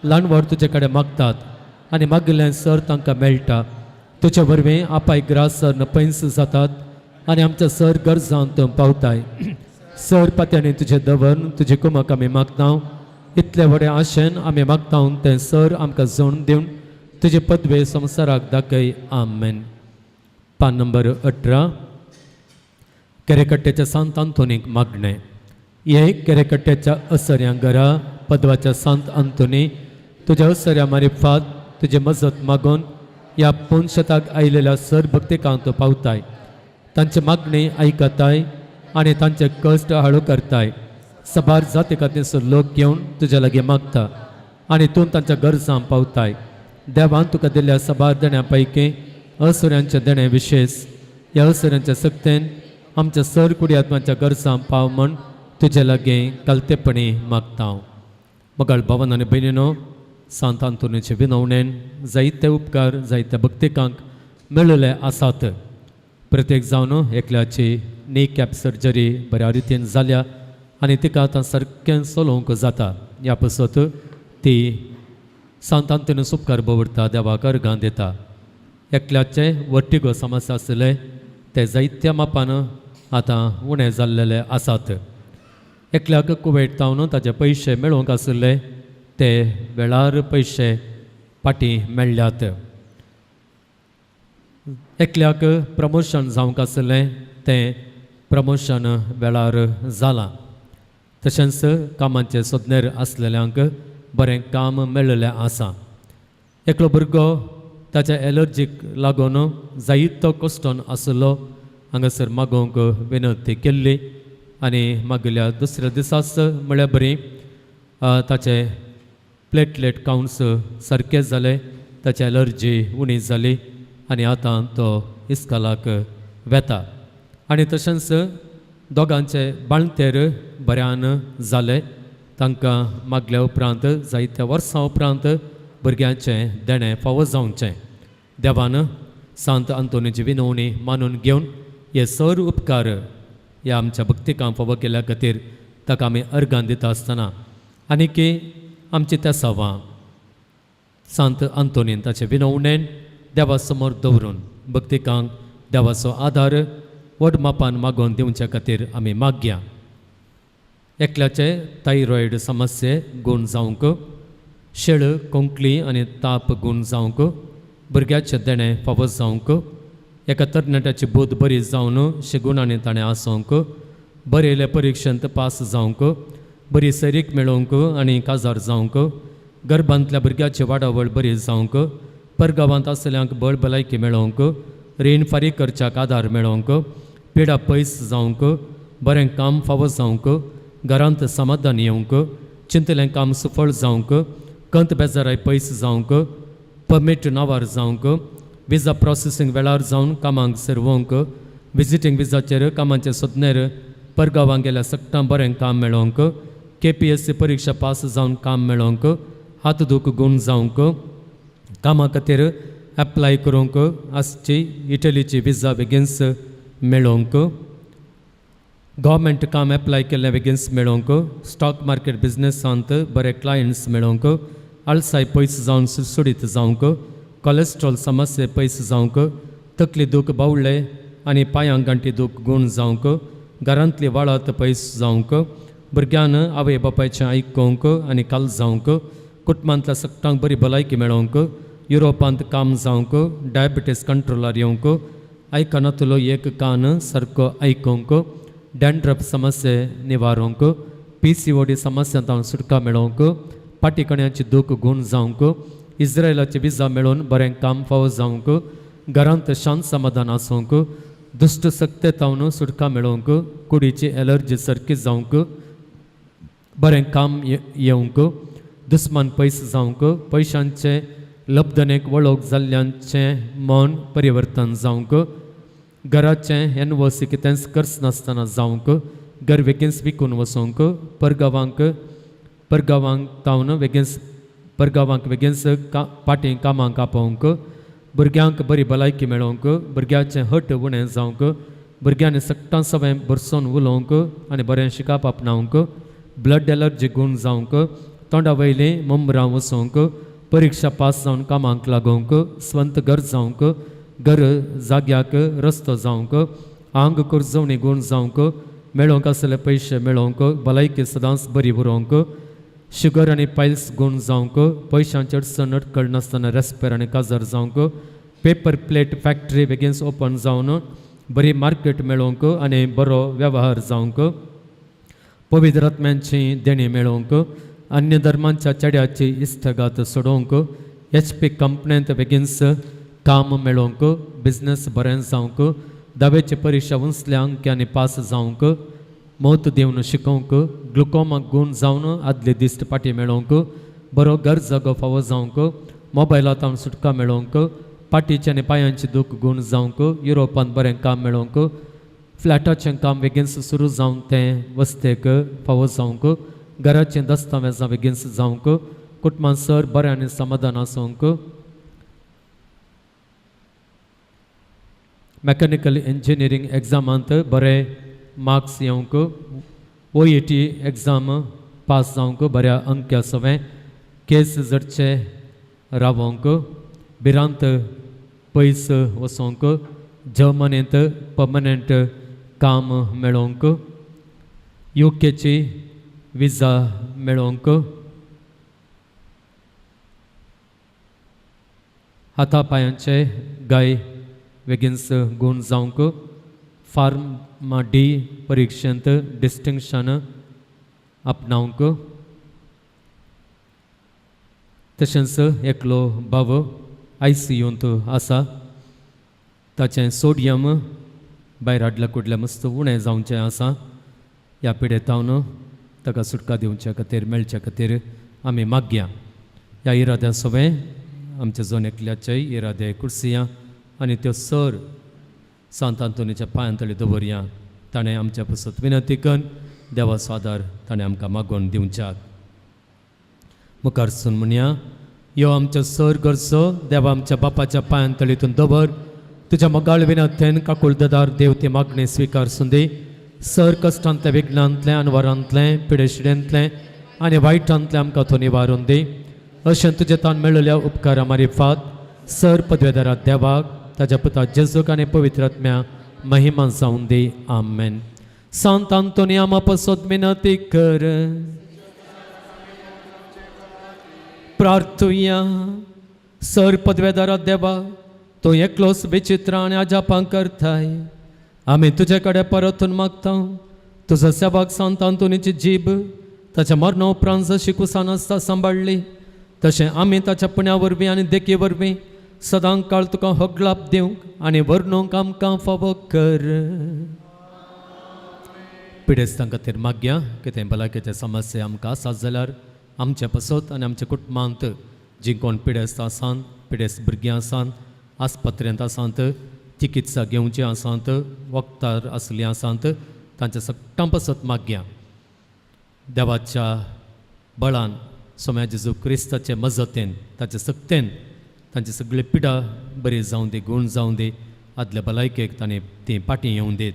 ल्हान व्हड तुजे कडेन मागतात आनी मागिल्लें सर तांकां मेळटा. तुजे वरवीं आपाय ग्रासर पयस जातात आनी आमच्या सर गरजांत पावताय. सर पात्यांनी तुजें दवर तुजे कुमक आमी मागता. इतले व्हडे आशेन आमी मागता तें सर आमकां जोड दिवन तुजे पदवे संवसाराक दाखय. आमेन. पान नंबर 18 केरेकट्टेच्या सांत अंतोनीक मागणे. हे केरेकट्टेच्या असऱ्या घरा पदवाच्या सांत अंतोनी तुज्या असऱ्या मारिफात तुजे मजत मागून ह्या पोनशताक आयलेल्या सर भक्तिकांत पावताय. तांचे मागणी आयकताय आनी तांचे कश्ट हळू करताय. सबार जाती खातीर लोक घेवन तुज्या लागीं मागता आनी तूं तांच्या गरजां पावताय. देवान तुका दिल्ल्या सबार देण्या पैकी असुऱ्यांचे देणे विशेष. ह्या असुऱ्यांच्या सक्तेन आमच्या सर कुडियात्माच्या गरजां पाव म्हण तुजे लागीं कलतेपणी मागता. मगाळ भावन आनी भयणीनो, सांत अंतोनीचे विनवणेन जायते उपकार जायत्या भक्तिकांक मेळिल्ले आसात. प्रत्येक जावन एकल्याची नी कॅप सर्जरी बऱ्या रितीन जाल्या आनी तिका आतां सारकें चलोवंक जाता. ह्या पासत ती सांत अंतोनीस उपकार भोवडटा, देवाक अर्गां दिता. एकल्याचे वर्टिगो समस्या आसले ते जायत्या मापान आतां उणें जाल्लेले आसात. एकल्याक कुवेट तावन ताजे पयशे मेळोवंक आशिल्ले ते वेळार पयशे पाटी मेळ्ळ्यात. एकल्याक प्रमोशन जावंक आशिल्लें तें प्रमोशन वेळार जालां. तशेंच कामाचे सोदनेर आसलेल्यांक बरें काम मेळिल्लें आसा. एकलो भुरगो ताच्या एलर्जीक लागून जायतो कश्टोन आसलो. हांगासर मागोवंक विनंती केल्ली आनी मागिल्ल्या दुसऱ्या दिसाच म्हळ्यार बरी ताचे प्लेटलेट कावंट्स सारके जाले. ताची एलर्जी उणी जाली आनी आतां तो इस्कालाक वेता. आनी तशेंच दोगांचे बाळंतेर बऱ्यान जाले. तांकां मागल्या उपरांत जायत्या वर्सां उपरांत भुरग्यांचें देणें फावो जावचें. देवान सांत अंतोनीची विनवणी मानून घेवन हे सर उपकार ह्या आमच्या भक्तिकांक फावो केल्या खातीर ताका आमी अर्गां दिता आसतना आनीक आमची त्या सवां सांत अंतोनीन ताचे विनवणेन देवा समोर दवरून भक्तिकांक देवाचो आदार व्हड मापान मागोवन दिवच्या खातीर आमी मागया. एकल्याचे थायरॉयड समस्ये गूण जावंक, शेळ कोंकली आनी ताप गूण जावंक, भुरग्याचे देणें फावो जावंक, एका तरणाट्याची बोध बरी जावन शेगुणांनी ताणें आसोवंक, बरयले परिक्षेंत पास जावंक, बरी सैरीक मेळोवंक आनी काजार जावंक, गर्भांतल्या भुरग्याची वाडावळ बरी जावंक, परगांवांत आसल्यांक बळ भलायकी मेळोवंक, रीण फारीक करच्याक आदार मेळोवंक, पिडा पयस जावंक, बरें काम फावो जावंक, घरांत समाधान येवंक, चिंतलें काम सुफळ जावंक, कंत बेजाराय पयस जावंक, परमीट नावार जावंक, विजा प्रोसेसींग वेळार जावन कामांक सरवंक, विजिटींग विजाचेर कामांचे सोदनेर परगांवां गेल्या सक्तां बरें काम मेळोवंक, KPSC परीक्षा पास जावन काम मेळोवंक, हात दूख गूण जावंक, कामा खातीर एप्लाय करूंक आसची इटलीची विजा बेगीनच मेळोवंक, गव्हर्मेंट काम एप्लाय केल्लें बेगीनच मेळोवंक, स्टॉक मार्केट बिजनेसांत बरे क्लायंट्स मेळोवंक, आळसाय पयस जावन सुडसुडीत जावंक, कोलेस्ट्रॉल समस्ये पयस जावंक, तकली दूख बावळ्ळे आनी पांयांक गांठी दूख गूण जावंक, घरांतली वाळत पयस जावंक, भुरग्यान आवय बापायचें आयकोंक आनी काल जावंक, कुटुंबांतल्या सगळ्यांक बरी भलायकी मेळोवंक, युरोपांत काम जावंक, डायबिटीस कंट्रोलार येवंक, आयकनातलो एक कान सारको आयकोंक, डॅन्ड्रफ समस्ये निवारोवंक, PCOD समस्यांत सुटका मेळोवंक, पाटीकण्याची दूख गूण जावंक, इस्रायलाचे विजा मेळोवन बरें काम फावो जावंक, घरांत शांत समाधान आसूंक, दुश्ट सक्तेतावन सुटका मेळोवंक, कुडीची एलर्जी सारकी जावंक, बरें काम येवंक, दुस्मान पयस जावंक, पयशांचे लब्धनेक वळख जाल्ल्यांचें मन परिवर्तन जावंक, घराचें NOC कितेंच कर्स नासतना जावंक, घर बेगीनच विकून वचोंक, परगांवांक तावन परगांवांक बेगीनच पाटी कामांक आपोवंक, भुरग्यांक बरी भलायकी मेळोवंक, भुरग्याचें हट उणें जावंक, भुरग्यांनी सगळ्यां सवय बरसून उलोवंक आनी बरें शिकप आपणावंक, ब्लड एलर्जी गूण जावंक, तोंडा वयलीं मुंबरां वचोवंक, परीक्षा पास जावन कामांक लागोवंक, स्वंत घर जावंक, घर जाग्याक रस्तो जावंक, आंग कुरजवणी गूण जावंक, मेळोवंक आसले पयशे मेळोवंक, भलायकी सदांच बरी उरोवंक, शुगर आनी पायल्स गूण जावंक, पयशांची अडचण अडखळ नासतना रेस्पेर आनी काजार जावंक, पेपर प्लेट फॅक्टरी बेगीन ओपन जावन बरी मार्केट मेळोवंक आनी बरो वेव्हार जावंक, पवित्र आत्म्यांची देणी मेळोवंक, अन्य धर्मांच्या चेड्याची इश्टगात सोडोवंक, HP कंपनींत बेगीनच काम मेळोवंक, बिझनेस बरें जावंक, दावेची परीक्षा उंचल्या अंक्यांनी पास जावंक, मौत दिवन शिकोवंक, ग्लुकोमा गूण जावन आदले दिश्ट पाटी मेळोवंक, बरो घर जागो फावो जावंक, मोबायलांत सुटका मेळोवंक, पाटीचे आनी पांयांची दूख गूण जावंक, युरोपांत बरें काम मेळोवंक, फ्लॅटाचें काम बेगीनच सुरू जावन तें वस्तेक फावो जावंक, घराचें दस्तावेजां बेगीनच जावंक, कुटुंबांत सर बरें आनी समाधान आसूंक, मॅकॅनिकल इंजिनियरींग एग्जामांत बरे मार्क्स येवंक, OET एग्जाम पास जावंक, बऱ्या अंक्या सवय केस जडचे रावोंक, बिरांत पयस वचोंक, जर्मनींत पर्मनंट काम मेळोवंक, UKची विजा मेळोवंक, हाता पांयांचे गाय बेगीनच गूण जावंक, फार्मा D परीक्षेंत डिस्टिंक्शन आपणावंक, तशेंच एकलो भाव ICUंत आसा, ताचें सोडियम भायर हाडल्या कुडल्या मस्त उणें जावचें आसा, ह्या पिडेतावन ताका सुटका दिवचे खातीर मेळचे खातीर आमी मागया. ह्या इराद्या सवय आमच्या जोन एकल्याचे इरादे कुर्सिया आनी त्यो सर सांत आंतोनीच्या पांयांतळी दवरया. ताणें आमच्या पासत विनंती करून देवाचो आदार ताणें आमकां मागोवन दिवच्याक. मुखार सून म्हणया, यो आमच्या सर गरजो देवा आमच्या बापाच्या पांयांतळीतून दवर, तुज्या मोगाळ विनंतेन काकुळदार देव ती मागणी स्विकारसून दी. सर कश्टांतल्या विघ्नांतलें अनवरांतलें पिडेशिडेंतलें आनी वायटांतलें आमकां तो निवारून दी. अशें तुजे तान मेळिल्ल्या उपकारा मारिफात सर पदवेदारा देवाक ताज्या पुता जेजूक आनी पवित्र आत्म्या महिमा जावन दी. आमेन. सांत आंतोनी आमा पासत विनंती कर. प्रार्थुया. सर पदवेदारा देवा, तो एकलोच विचित्र आनी अजापां करताय. आमी तुजे कडेन परतून मागता, तुजो सेवाक सांत आंतोनीची जीब ताच्या मरणा उपरांत जशी कुसान आसता सांबाळली, तशें आमी ताच्या पुण्या वरवीं आनी देकी वरवीं सदांच काळ तुका होगलाप दिवंक आनी वर्णूंक आमकां फावो कर. पिडेस्तां खातीर मागया. कितें भलायकेचे समस्ये आमकां आसात जाल्यार आमचे पासत आनी आमच्या कुटुंबांत जीं कोण पिडेस्त आसात, पिडेस्त भुरगीं आसात, आस्पत्रेंत आसात, चिकित्सा घेवची आसात, वखदार आसलीं आसात, तांच्या सगळ्यां पासत मागया. देवाच्या बळान सोम्या जेजू क्रिस्ताचे मजतेन ताचे सक्तेन तांची सगळी पिडा बरी जावं दी, गूण जावं दी. आदल्या भलायकेक ताणें ती पाटी येवं दीत.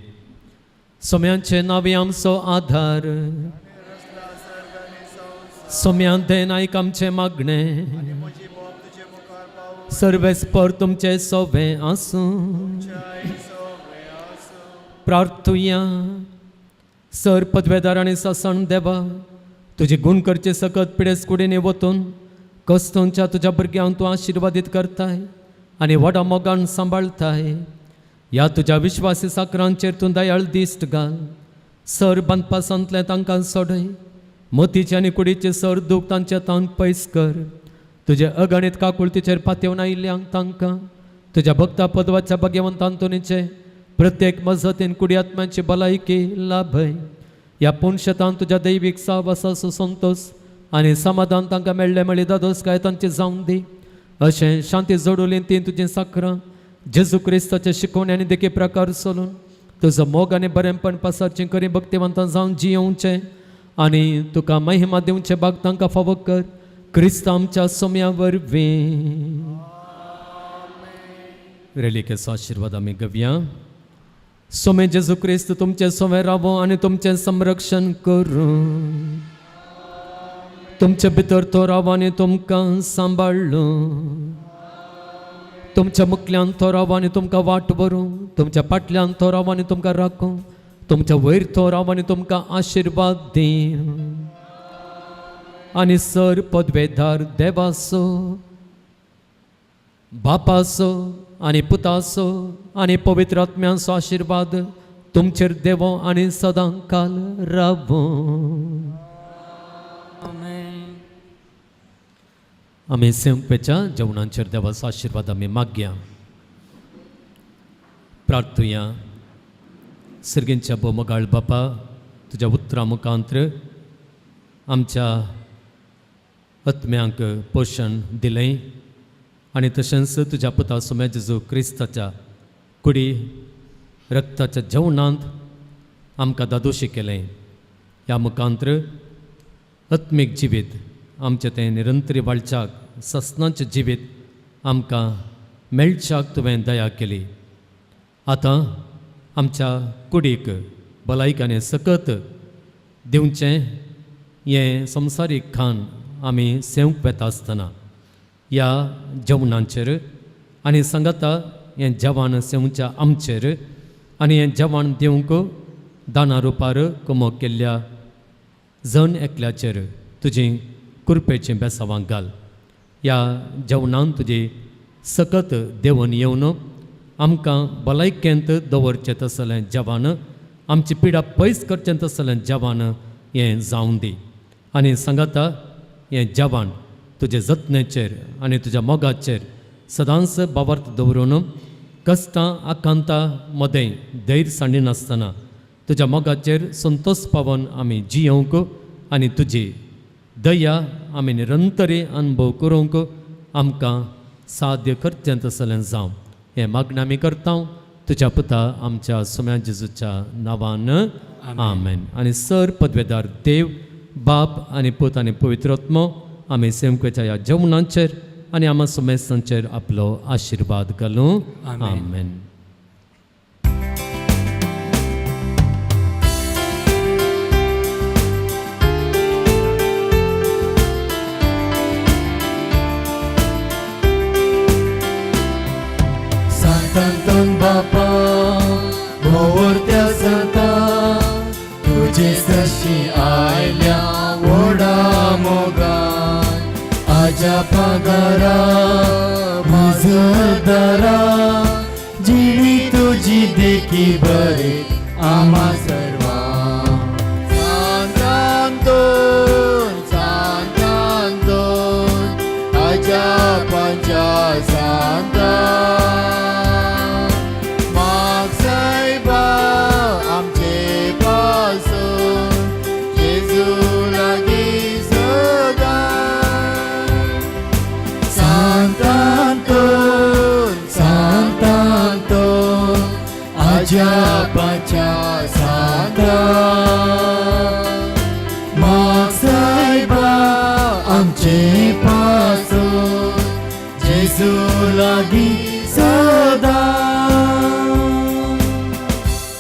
सोम्यांचे नांवी आमचो आधार. सोम्यान देन आयक आमचे मागणे सर्वेस्पर तुमचे सोवे आसूं प्रार्थुया सर पदवेदार आनी सासण देवा तुझे गुण करचे सकत पिडेस कुडीने वतून कस्तूंच्या तुझ्या भुरग्यांक तूं आशिर्वादीत करताय आनी व्हडा मोगान सांबाळताय ह्या तुज्या विश्वासी साकरांचेर तूं दयाळ दिश्ट घाल सर बांदपा सांतलें तांकां सोडय मोतीचे आनी कुडीचे सर दूख तांचे तान पयस कर तुजे अगणित काकुळतीचेर पातयेवन आयिल्ल्यांक तांकां तुज्या भक्ता पदवाच्या भाग्यवंतांतुनीचे प्रत्येक मजतीन कुडी आत्म्याची भलायकी लाभय ह्या पुणशेतान तुज्या दैवीक साहवासाचो संतोष आनी समाधान तांकां मेळ्ळें मेळ्ळी दादोसकाय तांची जावं दी अशें शांती जोडुली ती तुजीं साकरां जेजू क्रिस्ताचे शिकवण्यांनी देखीक प्रकार चलून तुजो मोग आनी बरेंपण पसारचें करी भक्तिवंतां जावन जियोवचें आनी तुका महिमा दिवचे भाग तांकां फावो कर क्रिस्त आमच्या सोम्या वरवीं रेलिकेचो आशिर्वाद आमी घेवया सोमे जेजू क्रिस्त तुमचे सोवे रावो आनी तुमचें संरक्षण करूं तुमचे भितर तो रावो आनी तुमकां सांबाळ्ळो तुमच्या मुखल्यान तो रावो आनी तुमकां वाट व्हरूं तुमच्या फाटल्यान तो रावो आनी तुमकां राखूं तुमच्या वयर तो रावो आनी तुमकां आशिर्वाद दिवं आनी सर पदवेदार देवासो बापासो आनी पुतासो आनी पवित्र आत्म्याचो आशिर्वाद तुमचेर देवो आनी सदां काल रावो आमी सेवकेच्या जेवणांचेर देवाचो आशिर्वाद आमी मागया प्रार्थुया सर्गेंच्या बोमगाळ बापा तुज्या उतरां मुखांत्र आमच्या आत्म्यांक पोशण दिलें आनी तशेंच तुज्या पुता सोम्या जेजू क्रिस्ताच्या कुडी रक्ताच्या जेवणांत आमकां दादोशी केलें ह्या मुखांत्र आत्मीक जिवीत आमचें तें निरंतरी वाडच्याक ससनाचें जिवीत आमकां मेळच्याक तुवें दया केली आतां आमच्या कुडीक भलायक आनी सकत दिवचें हें संवसारीक खाण आमी सेवंक वेता आसतना ह्या जेवणांचेर आनी सांगाता हें जेवण सेवच्या आमचेर आनी हें जेवण दिवंक दाना रुपार कुमो केल्ल्या जण एकल्याचेर तुजी कृपेचें बेसांवां घाल ह्या जेवणांत तुजी सकत देवून येवन आमकां भलायकेंत दवरचें तसलें जेवण आमची पिडा पयस करचें तसलें जेवण हें जावं दी आनी सांगाता हें जेवण तुजे जतनेचेर आनी तुज्या मोगाचेर सदांच बाबर्थ दवरून कश्टां आकांतां मदें धैर्य सांडिनासतना तुज्या मोगाचेर संतोश पावोन आमी जियोंक आनी तुजी दया आमी निरंतरी अनुभव करूंक आमकां साध्य करचें तसलें जावं हें मागणें आमी करता तुज्या पुता आमच्या सोम्या जेजूच्या नांवान आमेन आनी सर पदवेदार देव बाप आनी पूत आनी पवित्र आत्मो आमी सेवकेच्या ह्या जेवणांचेर आनी आमा सोमेसांचेर आपलो आशिर्वाद घालूं आमेन सांतांतन बापा मोवरत्या सांता तुजे सशी आयल्या व्हडा मोगान आजा पागारा मजदारा जिणी तुजी देखी बरे आमा सर्वां सांतांतोन आजा पंचा सांता पाचा सांता माग सायबा आमचे पासो जेजू लागीं सदा